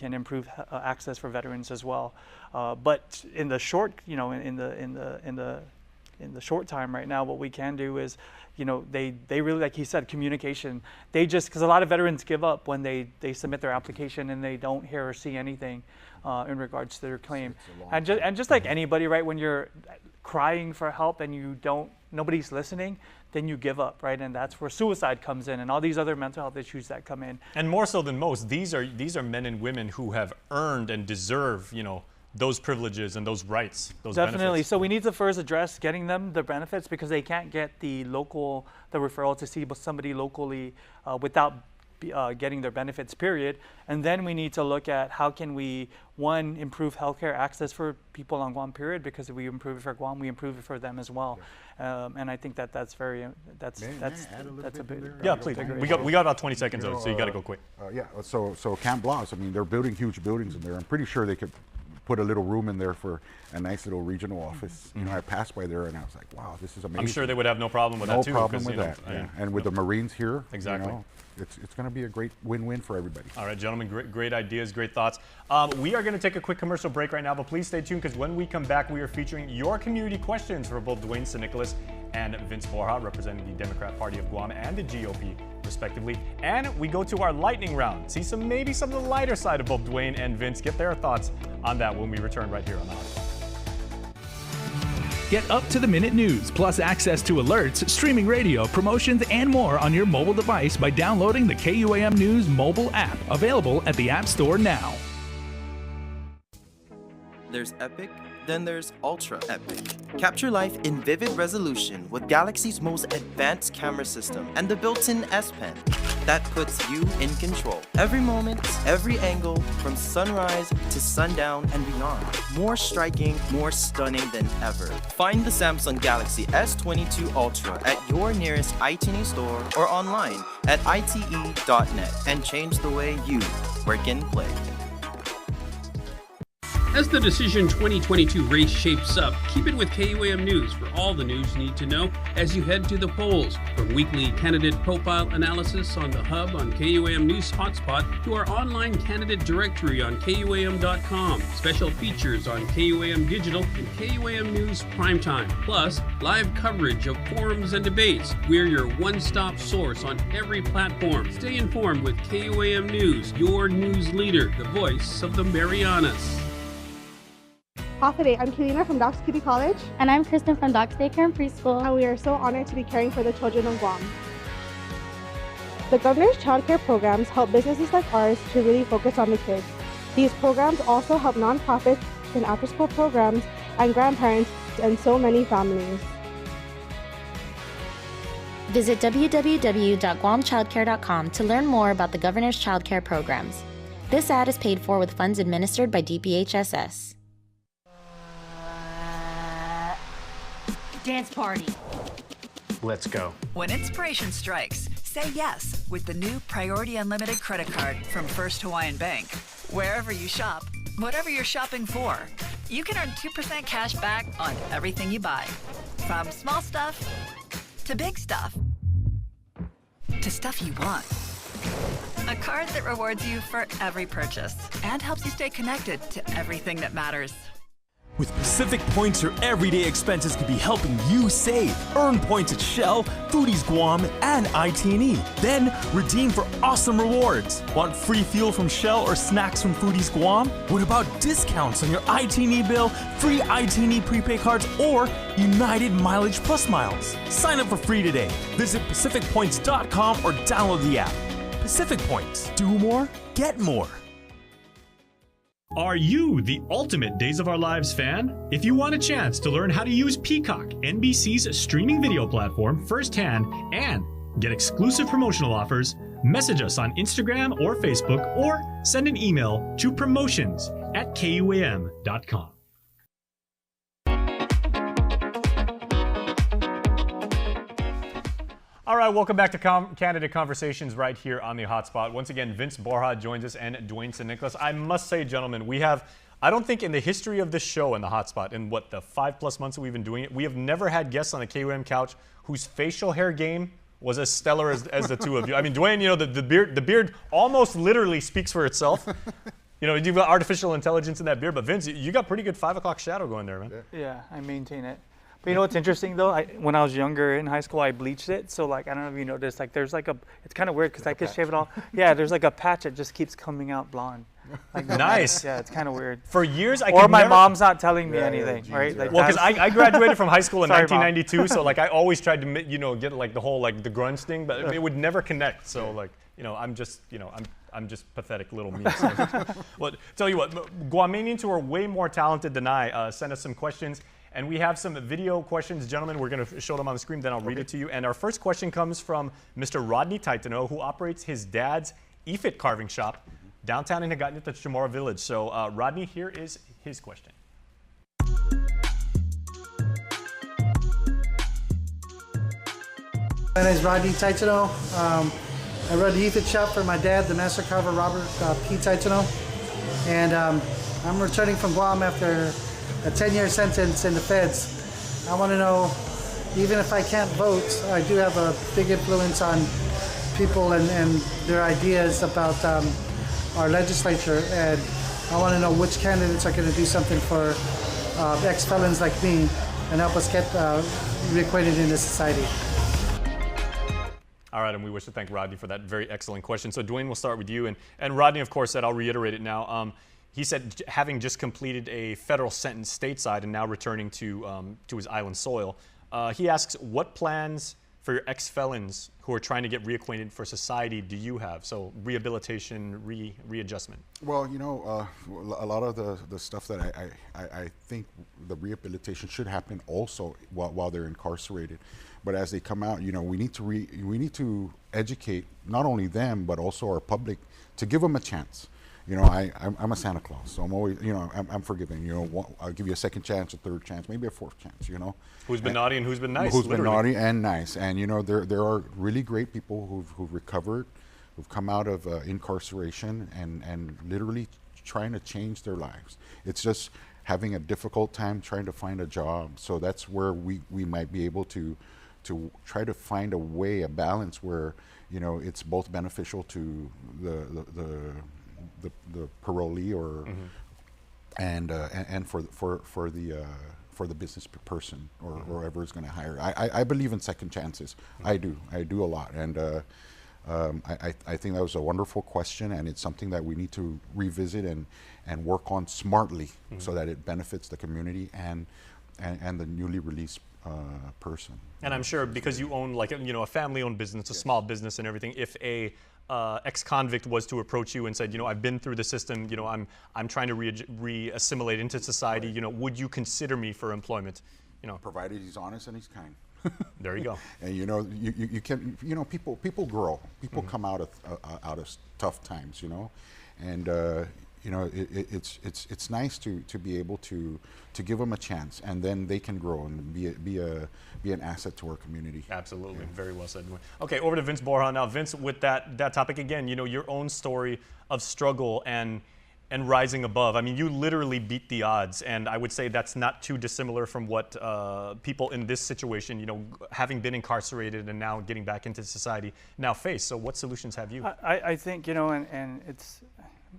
improve access for veterans as well. But in the short, in the short time right now, what we can do is, they really, like he said, communication. Because a lot of veterans give up when they submit their application and they don't hear or see anything in regards to their claim. And just like anybody, right, when you're crying for help and nobody's listening, then you give up, right? And that's where suicide comes in and all these other mental health issues that come in. And more so than most, these are men and women who have earned and deserve, those privileges and those rights, those Definitely. benefits. So we need to first address getting them the benefits, because they can't get the referral to see somebody locally without getting their benefits, period. And then we need to look at how can we, one, improve healthcare access for people on Guam, period, because if we improve it for Guam, we improve it for them as well. Yeah. And I think that's a big. Yeah, please. We got about 20 seconds though, so you got to go quick. So Camp Blas, they're building huge buildings in there. I'm pretty sure they could put a little room in there for a nice little regional office. I passed by there and I was like, wow, this is amazing. I'm sure they would have no problem with that too. No problem with that. Yeah. And with the Marines here, exactly. It's going to be a great win-win for everybody. All right, gentlemen, great ideas, great thoughts. We are going to take a quick commercial break right now, but please stay tuned, because when we come back, we are featuring your community questions for both Dwayne St. Nicholas and Vince Borja, representing the Democrat Party of Guam and the GOP, respectively. And we go to our lightning round. See maybe some of the lighter side of both Dwayne and Vince. Get their thoughts on that when we return right here on the HotSpot. Get up-to-the-minute news, plus access to alerts, streaming radio, promotions, and more on your mobile device by downloading the KUAM News mobile app, available at the App Store now. There's epic, then there's ultra epic. Capture life in vivid resolution with Galaxy's most advanced camera system and the built-in S Pen that puts you in control. Every moment, every angle, from sunrise to sundown and beyond. More striking, more stunning than ever. Find the Samsung Galaxy S22 Ultra at your nearest ITNE store or online at ite.net and change the way you work and play. As the Decision 2022 race shapes up, keep it with KUAM News for all the news you need to know as you head to the polls. From weekly candidate profile analysis on the hub on KUAM News Hotspot to our online candidate directory on KUAM.com, special features on KUAM Digital and KUAM News Primetime, plus live coverage of forums and debates. We're your one-stop source on every platform. Stay informed with KUAM News, your news leader, the voice of the Marianas. Half a day, I'm Kelina from Doc's Kitty College. And I'm Kristen from Doc's Daycare and Preschool. And we are so honored to be caring for the children of Guam. The governor's child care programs help businesses like ours to really focus on the kids. These programs also help nonprofits and after-school programs and grandparents kids and so many families. Visit www.guamchildcare.com to learn more about the governor's child care programs. This ad is paid for with funds administered by DPHSS. Dance party. Let's go. When inspiration strikes, say yes with the new Priority Unlimited credit card from First Hawaiian Bank. Wherever you shop, whatever you're shopping for, you can earn 2% cash back on everything you buy. From small stuff to big stuff to stuff you want. A card that rewards you for every purchase and helps you stay connected to everything that matters. With Pacific Points, your everyday expenses could be helping you save. Earn points at Shell, Foodies Guam, and IT&E. Then redeem for awesome rewards. Want free fuel from Shell or snacks from Foodies Guam? What about discounts on your IT&E bill, free IT&E prepaid cards, or United Mileage Plus miles? Sign up for free today. Visit PacificPoints.com or download the app. Pacific Points. Do more, get more. Are you the ultimate Days of Our Lives fan? If you want a chance to learn how to use Peacock, NBC's streaming video platform, firsthand and get exclusive promotional offers, message us on Instagram or Facebook or send an email to promotions@KUAM.com. All right, welcome back to Candidate Conversations right here on the Hotspot. Once again, Vince Borja joins us and Dwayne St. Nicholas. I must say, gentlemen, we have, I don't think in the history of this show in the Hotspot, in what, the 5+ months that we've been doing it, we have never had guests on the KUAM couch whose facial hair game was as stellar as the two of you. I mean, Dwayne, you know, the beard almost literally speaks for itself. You know, you've got artificial intelligence in that beard, but Vince, you got pretty good 5 o'clock shadow going there, man. Yeah, I maintain it. But you know what's interesting though? When I was younger in high school, I bleached it. So like, I don't know if you noticed, like there's like it's kind of weird because I could shave it all. Yeah, there's like a patch that just keeps coming out blonde. Like, nice. Yeah, it's kind of weird. For years, Or my mom's not telling me anything, right? Like well, because I graduated from high school in Sorry, 1992, so like I always tried to, you know, get like the whole like the grunge thing, but it would never connect. So like, you know, I'm just pathetic little me. So. Well, tell you what, Guamanians who are way more talented than I sent us some questions. And we have some video questions, gentlemen. We're going to show them on the screen, then I'll read it to you. And our first question comes from Mr. Rodney Titano, who operates his dad's EFIT carving shop downtown in Hagåtña, Chamorro Village. So, Rodney, here is his question. My name is Rodney Titano. I run the EFIT shop for my dad, the master carver Robert P. Titano. And I'm returning from Guam after a 10-year sentence in the feds. I want to know, even if I can't vote, I do have a big influence on people and their ideas about our legislature, and I want to know which candidates are going to do something for ex-felons like me and help us get reacquainted in this society. All right, and we wish to thank Rodney for that very excellent question. So Dwayne, we'll start with you. And Rodney, of course, said, I'll reiterate it now, he said having just completed a federal sentence stateside and now returning to his island soil, he asks, what plans for your ex-felons who are trying to get reacquainted for society do you have? So rehabilitation, readjustment. Well, you know, a lot of the stuff that I think the rehabilitation should happen also while they're incarcerated. But as they come out, you know, we need to educate not only them but also our public to give them a chance. You know, I'm a Santa Claus, so I'm always, you know, I'm forgiving. You know, I'll give you a second chance, a third chance, maybe a fourth chance. You know, who's been naughty and who's been nice. Who's been naughty and nice, and you know, there are really great people who've recovered, who've come out of incarceration and literally trying to change their lives. It's just having a difficult time trying to find a job. So that's where we might be able to try to find a way, a balance where, you know, it's both beneficial to the parolee or and for the business person or whoever is going to hire. I believe in second chances. I do a lot, and I think that was a wonderful question, and it's something that we need to revisit and work on smartly so that it benefits the community and the newly released person. And I'm sure because you own, like, you know, a family-owned business, a small business and everything, if a ex-convict was to approach you and said, you know, I've been through the system, you know, I'm trying to re-assimilate into society, you know, would you consider me for employment? provided he's honest and he's kind. There you go. And you can people grow. People come out of tough times, and it's nice to be able to give them a chance, and then they can grow and be an asset to our community. Absolutely, very well said. Okay, over to Vince Borja now. Vince, with that topic again, your own story of struggle and rising above. I mean, you literally beat the odds, and I would say that's not too dissimilar from what people in this situation, having been incarcerated and now getting back into society, now face. So what solutions have you? I think, and it's,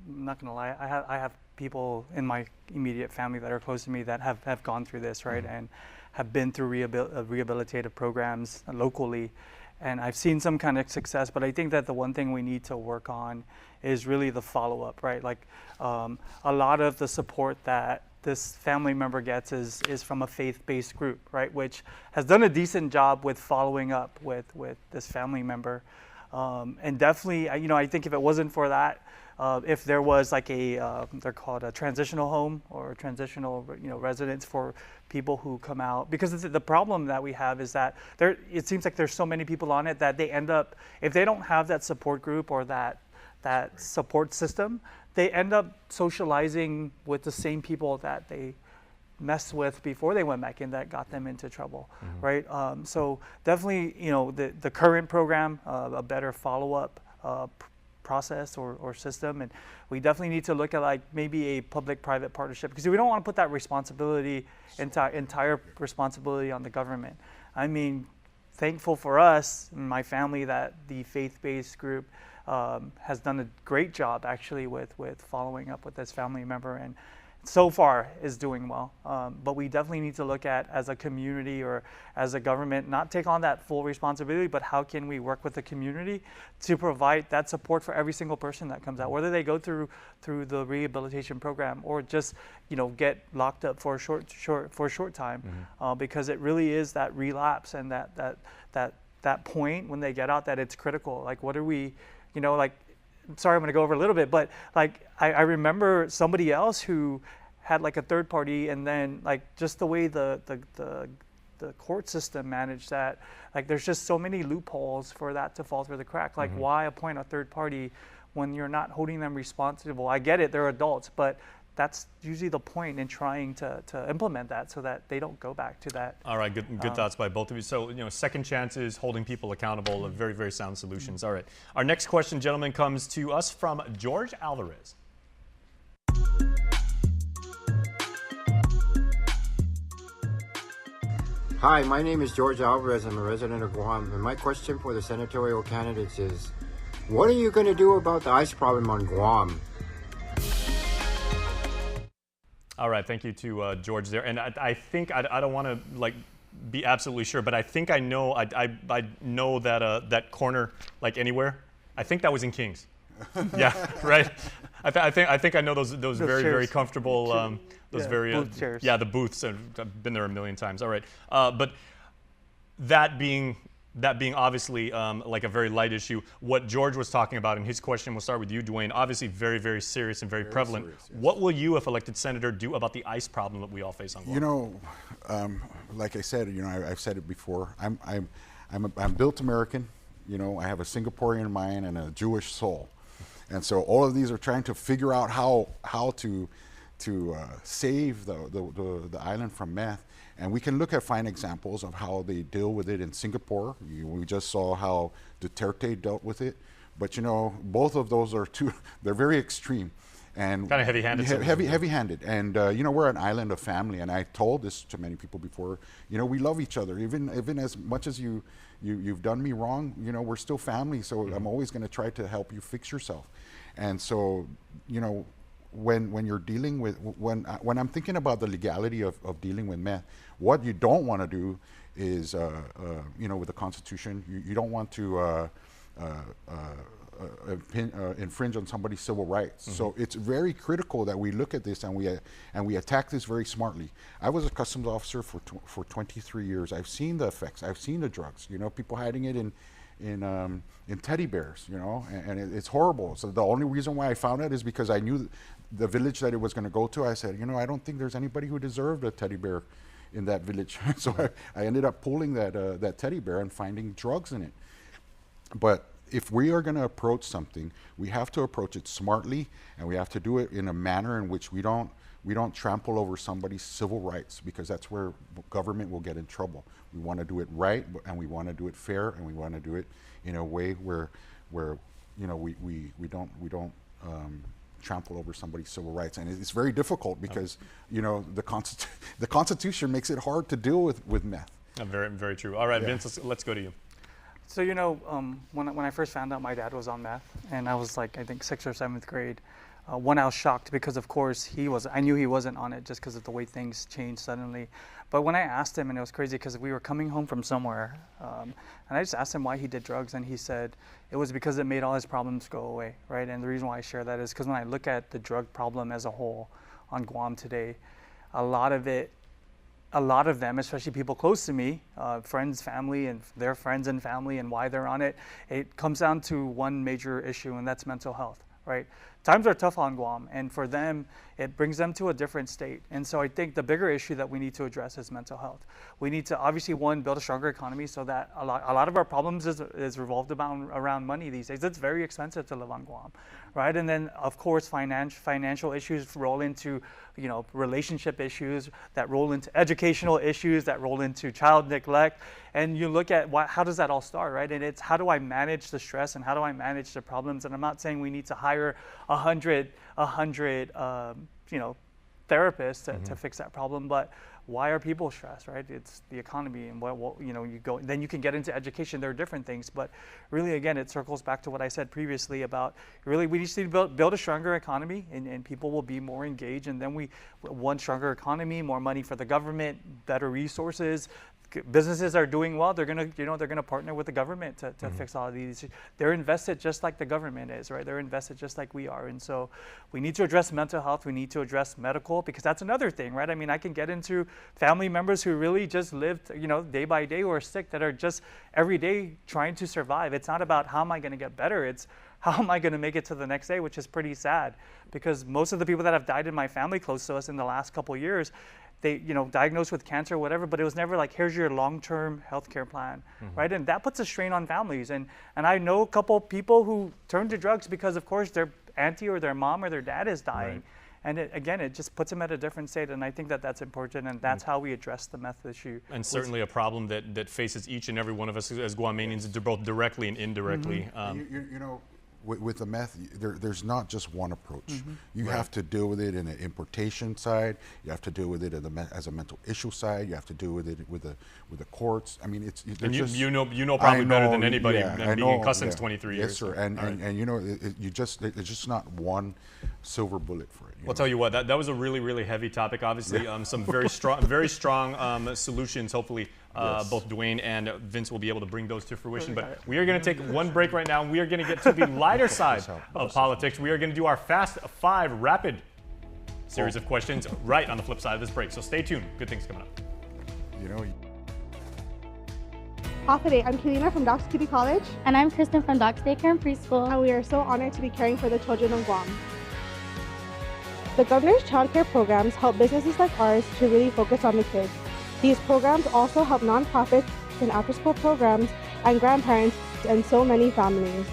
I'm not gonna lie, I have people in my immediate family that are close to me that have gone through this, right, and have been through rehabilitative programs locally. And I've seen some kind of success, but I think that the one thing we need to work on is really the follow-up, right? Like a lot of the support that this family member gets is from a faith-based group, right? Which has done a decent job with following up with this family member. And definitely, I think if it wasn't for that, if there was like they're called a transitional home or transitional, residence for people who come out, because the problem that we have is that it seems like there's so many people on it that they end up, if they don't have that support group or that support system, they end up socializing with the same people that they messed with before they went back in that got them into trouble, right? So definitely, the current program, a better follow-up process or system, and we definitely need to look at like maybe a public-private partnership, because we don't want to put that responsibility, entire responsibility on the government. I mean, thankful for us, my family, that the faith-based group has done a great job actually with following up with this family member, and so far is doing well. But we definitely need to look at, as a community or as a government, not take on that full responsibility, but how can we work with the community to provide that support for every single person that comes out, whether they go through the rehabilitation program or just get locked up for a short time, because it really is that relapse and that point when they get out that it's critical. Like, what are we, sorry, I'm going to go over a little bit, but like I remember somebody else who had like a third party, and then like just the way the court system managed that, like there's just so many loopholes for that to fall through the crack. Like, why appoint a third party when you're not holding them responsible? I get it, they're adults, but that's usually the point in trying to implement that so that they don't go back to that. All right, good thoughts by both of you. So, second chances, holding people accountable, very, very sound solutions. All right. Our next question, gentlemen, comes to us from George Alvarez. Hi, my name is George Alvarez. I'm a resident of Guam, and my question for the senatorial candidates is, what are you going to do about the ice problem on Guam? All right, thank you to George there. And I think, I don't want to be absolutely sure, but I think I know, I know that that corner like anywhere. I think that was in Kings. Yeah, right. I think I know those very, chairs. Very comfortable, very booth chairs. Yeah, the booths. I've been there a million times. All right, but that being obviously like a very light issue, what George was talking about in his question, we'll start with you, Dwayne, obviously very, very serious and very prevalent. Serious, yes. What will you, if elected senator, do about the ice problem that we all face on Guam? Like I said, I've said it before, I'm built American, I have a Singaporean mind and a Jewish soul. And so all of these are trying to figure out how to save the island from meth. And we can look at fine examples of how they deal with it in Singapore. We just saw how Duterte dealt with it. But both of those are they're very extreme. And kind of heavy-handed. Heavy-handed. And we're an island of family. And I told this to many people before, we love each other. Even as much as you've done me wrong, we're still family. So I'm always going to try to help you fix yourself. And so, when you're dealing with, when I'm thinking about the legality of dealing with meth, what you don't want to do is, with the Constitution, you don't want to infringe on somebody's civil rights. So it's very critical that we look at this and we attack this very smartly. I was a customs officer for 23 years. I've seen the effects. I've seen the drugs. people hiding it in teddy bears. And it's horrible. So the only reason why I found it is because I knew the village that it was going to go to. I said, I don't think there's anybody who deserved a teddy bear in that village. So I ended up pulling that teddy bear and finding drugs in it. But if we are going to approach something, we have to approach it smartly, and we have to do it in a manner in which we don't trample over somebody's civil rights, because that's where government will get in trouble. We want to do it right, and we want to do it fair, and we want to do it in a way where you know, we don't trample over somebody's civil rights. And it's very difficult because you know, the Constitution makes it hard to deal with meth. Very, very true. All right, yeah. Vince, let's go to you. So, you know, when I first found out my dad was on meth, and I was like, I think 6th or 7th grade, one, I was shocked because, of course, I knew he wasn't on it just because of the way things changed suddenly. But when I asked him, and it was crazy because we were coming home from somewhere, and I just asked him why he did drugs, and he said it was because it made all his problems go away, right? And the reason why I share that is because when I look at the drug problem as a whole on Guam today, a lot of them, especially people close to me, friends, family, and their friends and family, and why they're on it, it comes down to one major issue, and that's mental health, right? Times are tough on Guam, and for them, it brings them to a different state. And so I think the bigger issue that we need to address is mental health. We need to, obviously, one, build a stronger economy so that a lot of our problems is revolved around money these days. It's very expensive to live on Guam, right? And then, of course, financial issues roll into, you know, relationship issues that roll into educational issues that roll into child neglect. And you look at how does that all start, right? And it's how do I manage the stress and how do I manage the problems? And I'm not saying we need to hire 100 you know, therapists to fix that problem, but why are people stressed, right? It's the economy, and what you know, then you can get into education. There are different things, but really, again, it circles back to what I said previously about really we just need to build a stronger economy, and people will be more engaged, and then one stronger economy, more money for the government, better resources. Businesses are doing well. They're gonna partner with the government to fix all of these. They're invested just like the government is, right? They're invested just like we are, and so we need to address mental health. We need to address medical, because that's another thing, right? I mean, I can get into family members who really just lived, you know, day by day, who are sick, that are just every day trying to survive. It's not about how am I going to get better. It's how am I going to make it to the next day, which is pretty sad, because most of the people that have died in my family close to us in the last couple of years, they, you know, diagnosed with cancer or whatever, but it was never like, here's your long-term healthcare plan, right? And that puts a strain on families. And I know a couple people who turn to drugs because, of course, their auntie or their mom or their dad is dying. Right. And it just puts them at a different state. And I think that that's important, and that's how we address the meth issue. And certainly a problem that faces each and every one of us as Guamanians, both directly and indirectly. You know, with the meth, there's not just one approach. You have to deal with it in an importation side. You have to deal with it as a mental issue side. You have to deal with it with the courts. I mean, it's and you know probably better than anybody. Being in customs 23 years. Yes, sir. And you know, there's just not one silver bullet for it. I'll tell you what, that was a really, really heavy topic. Obviously, some very strong solutions. Hopefully, both Dwayne and Vince will be able to bring those to fruition. But we are going to take one break right now. We are going to get to the lighter side of politics. We are going to do our Fast 5 rapid series of questions right on the flip side of this break. So stay tuned. Good things coming up. You know. Off today, I'm Kelina from Doc's Community College. And I'm Kristen from Doc's Daycare and Preschool. And we are so honored to be caring for the children of Guam. The governor's child care programs help businesses like ours to really focus on the kids. These programs also help nonprofits and after-school programs and grandparents and so many families.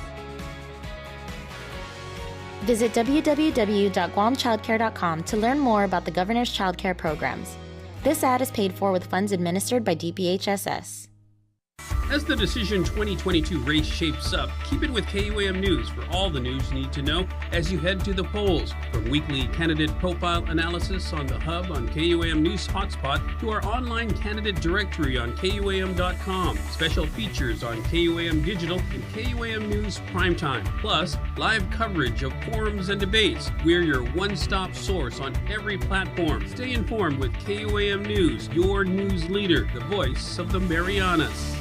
Visit www.guamchildcare.com to learn more about the governor's child care programs. This ad is paid for with funds administered by DPHSS. As the Decision 2022 race shapes up, keep it with KUAM News for all the news you need to know as you head to the polls. From weekly candidate profile analysis on the hub on KUAM News HotSpot to our online candidate directory on KUAM.com, special features on KUAM Digital and KUAM News Primetime, plus live coverage of forums and debates. We're your one-stop source on every platform. Stay informed with KUAM News, your news leader, the voice of the Marianas.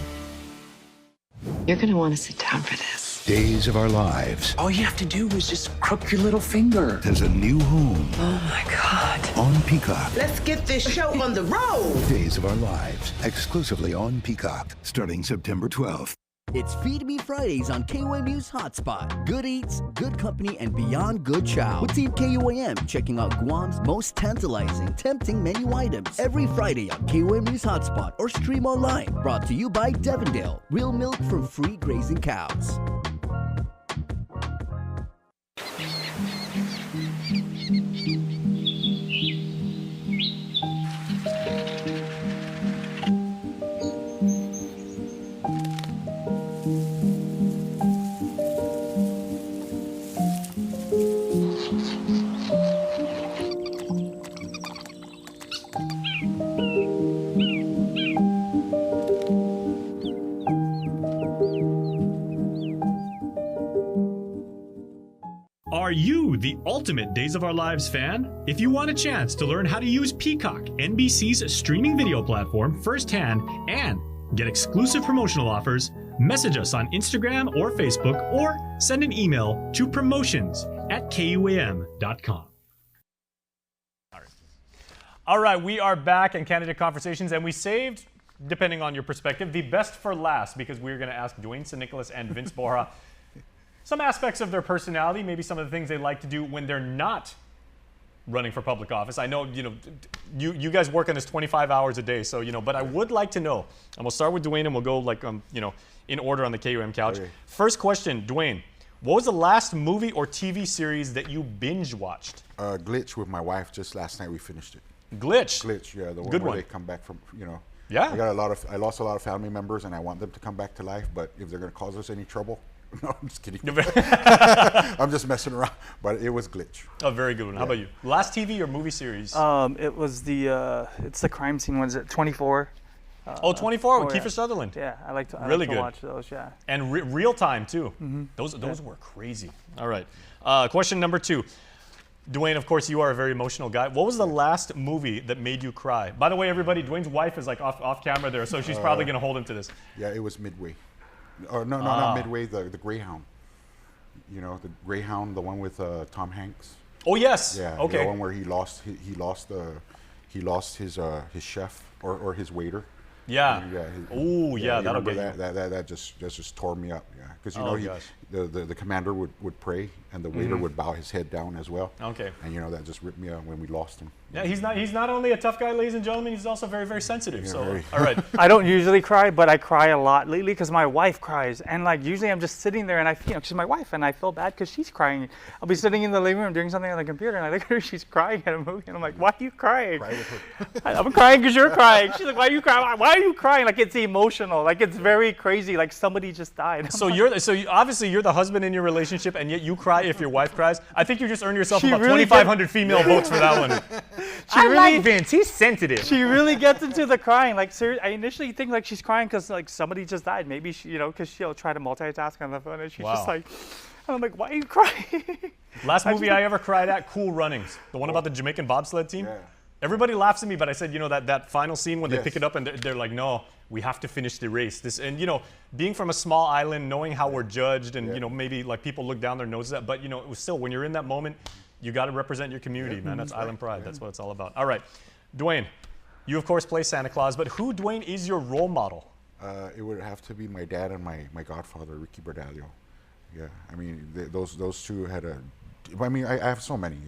You're going to want to sit down for this. Days of Our Lives. All you have to do is just crook your little finger. Has a new home. Oh my God. On Peacock. Let's get this show on the road. Days of Our Lives. Exclusively on Peacock. Starting September 12th. It's Feed Me Fridays on KUAM News HotSpot. Good eats, good company, and beyond good chow. With Team KUAM checking out Guam's most tantalizing, tempting menu items every Friday on KUAM News HotSpot or stream online. Brought to you by Devondale, real milk from free grazing cows. Are you the ultimate Days of Our Lives fan? If you want a chance to learn how to use Peacock, NBC's streaming video platform, firsthand and get exclusive promotional offers, message us on Instagram or Facebook or send an email to promotions@kuam.com. All right, we are back in Candidate Conversations, and we saved, depending on your perspective, the best for last because we're going to ask Dwayne St. Nicholas and Vince Borja some aspects of their personality, maybe some of the things they like to do when they're not running for public office. I know, you guys work on this 25 hours a day, so, but I would like to know, and we'll start with Dwayne and we'll go in order on the KUAM couch. Okay. First question, Dwayne, what was the last movie or TV series that you binge watched? Glitch with my wife. Just last night we finished it. Glitch? Glitch, yeah. The one Good where one. they come back from, Yeah. I lost a lot of family members and I want them to come back to life, but if they're going to cause us any trouble, no, I'm just kidding. I'm just messing around, but it was Glitch. Oh, very good one. How about you? Last TV or movie series? It was it's the crime scene. What is it? 24. 24 with Kiefer Sutherland. Yeah, I like to watch those. Yeah. And real time too. Mm-hmm. Those were crazy. All right. Question number 2. Dwayne, of course, you are a very emotional guy. What was the last movie that made you cry? By the way, everybody, Dwayne's wife is like off camera there, so she's probably going to hold him to this. Yeah, it was Midway. Or no, not Midway. The Greyhound. The Greyhound, the one with Tom Hanks. Oh yes. Yeah. Okay. The one where he lost his chef or his waiter. Yeah. Yeah. That'll get you. That just tore me up. Yeah. Because the commander would pray and the waiter would bow his head down as well. Okay. And that just ripped me up when we lost him. Yeah, he's not only a tough guy, ladies and gentlemen, he's also very, very sensitive. All right. I don't usually cry, but I cry a lot lately because my wife cries, and usually I'm just sitting there and she's my wife, and I feel bad because she's crying. I'll be sitting in the living room doing something on the computer, and I look at her, she's crying at a movie, and I'm like, why are you crying? Cry with her. I'm crying because you're crying. She's like, why are you crying? Why are you crying? It's emotional. It's very crazy. Somebody just died. So obviously you're the husband in your relationship, and yet you cry if your wife cries. I think you just earned yourself about 2,500 female votes for that one. I like Vince. He's sensitive. She really gets into the crying. I initially think she's crying because somebody just died. Maybe she, because she'll try to multitask on the phone, and she's just and I'm like, why are you crying? Last movie I ever cried at, Cool Runnings, the one about the Jamaican bobsled team. Yeah. Everybody laughs at me, but I said, that final scene when they pick it up and they're like, no, we have to finish the race. Being from a small island, knowing how we're judged, and maybe people look down their noses at, but it was still, when you're in that moment, you got to represent your community, man. That's island pride. Yeah. That's what it's all about. All right, Dwayne, you of course play Santa Claus, but who, Dwayne, is your role model? It would have to be my dad and my godfather, Ricky Bardalio. Yeah, I mean, those two had I have so many,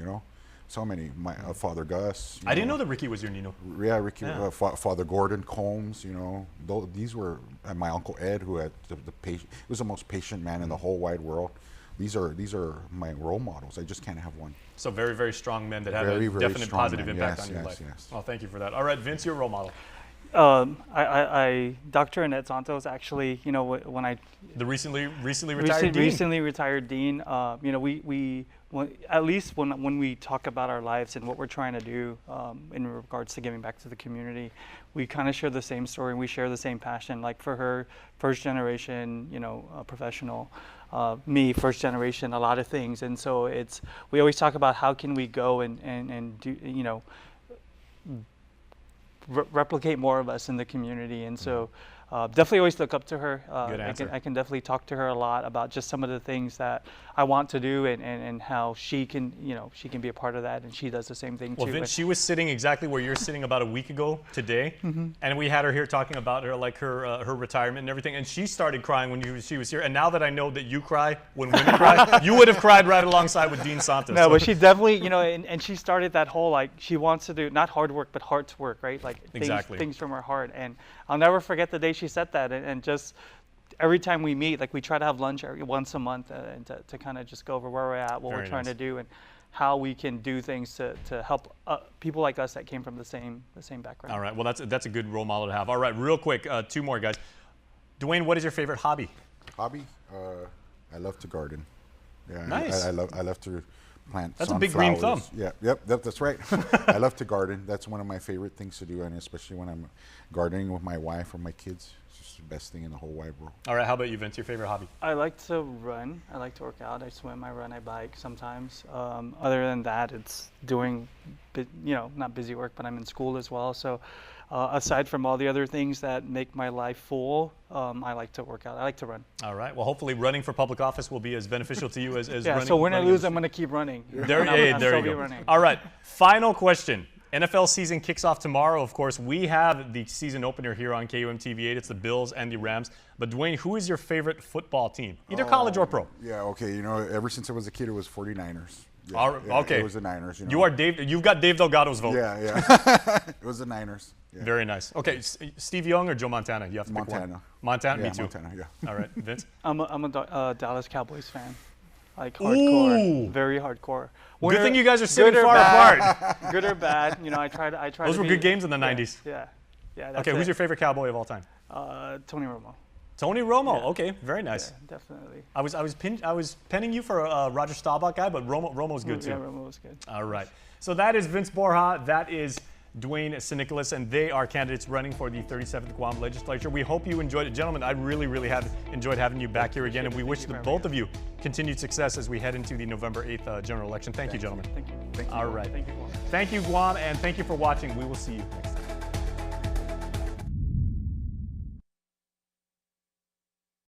so many. My Father Gus. I didn't know that Ricky was your Nino. Yeah, Ricky. Yeah. Father Gordon Combs. These were my Uncle Ed, who had was the most patient man in the whole wide world. These are my role models. I just can't have one. So very, very strong men that have a definite positive impact on your life. Yes. Well, thank you for that. All right, Vince, your role model. Dr. Annette Santos, actually, when I the recently retired dean. Recently retired dean. At least when we talk about our lives and what we're trying to do in regards to giving back to the community, we kind of share the same story and we share the same passion. Like for her, first generation, professional. Me, first generation, a lot of things. And so we always talk about how can we go and do, replicate more of us in the community. And so definitely always look up to her. Good answer. I can definitely talk to her a lot about just some of the things that I want to do and how she can, she can be a part of that, and she does the same thing Well, too. Vince, she was sitting exactly where you're sitting about a week ago today, and we had her here talking about her her retirement and everything, and she started crying when she was here. And now that I know that you cry when women cry, you would have cried right alongside with Dean Santos. No, but she definitely, and she started that whole she wants to do not hard work but heart's work, right? Like things from her heart. And I'll never forget the day she said that, and just every time we meet, we try to have lunch once a month and to kind of just go over where we're at, what we're trying to do, and how we can do things to help people like us that came from the same background. All right, well that's a good role model to have. All right, real quick, 2 more guys. Dwayne, what is your favorite hobby? Hobby? I love to garden. Yeah, nice. I love to plant. That's a big green thumb. Yeah, that's right. I love to garden. That's one of my favorite things to do, and especially when I'm gardening with my wife or my kids. It's just the best thing in the whole wide world. All right, how about you, Vince? Your favorite hobby? I like to run. I like to work out. I swim, I run, I bike sometimes. Other than that, it's doing, not busy work, but I'm in school as well. So aside from all the other things that make my life full, I like to work out. I like to run. All right. Well, hopefully running for public office will be as beneficial to you as running. So win or lose, I'm going to keep running. There you go. Running. All right. Final question. NFL season kicks off tomorrow. Of course, we have the season opener here on KUAM TV8. It's the Bills and the Rams. But Dwayne, who is your favorite football team? Either college or pro. Yeah, okay. Ever since I was a kid, it was 49ers. Yeah, okay. It was the Niners. You've got Dave Delgado's vote. Yeah. It was the Niners. Yeah. Very nice. Okay, Steve Young or Joe Montana? You have to pick one. Montana? Yeah, Me too. Montana, yeah. All right, Vince? I'm a Dallas Cowboys fan. Hardcore. Ooh. Very hardcore. Good thing you guys are sitting far apart. Good or bad, I try Those were good games in the 90s. Yeah. Okay, who's your favorite Cowboy of all time? Tony Romo. Tony Romo. Yeah. Okay, very nice. Yeah, definitely. I was penning you for a Roger Staubach guy, but Romo's good too. Yeah, Romo was good. All right. So that is Vince Borja. That is Dwayne Sinicolas, and they are candidates running for the 37th Guam Legislature. We hope you enjoyed it. Gentlemen, I really, really have enjoyed having you back here again, and we wish both of you continued success as we head into the November 8th general election. Thank you, gentlemen. Thank you. All right. Thank you, Guam. Thank you, Guam, and thank you for watching. We will see you next time.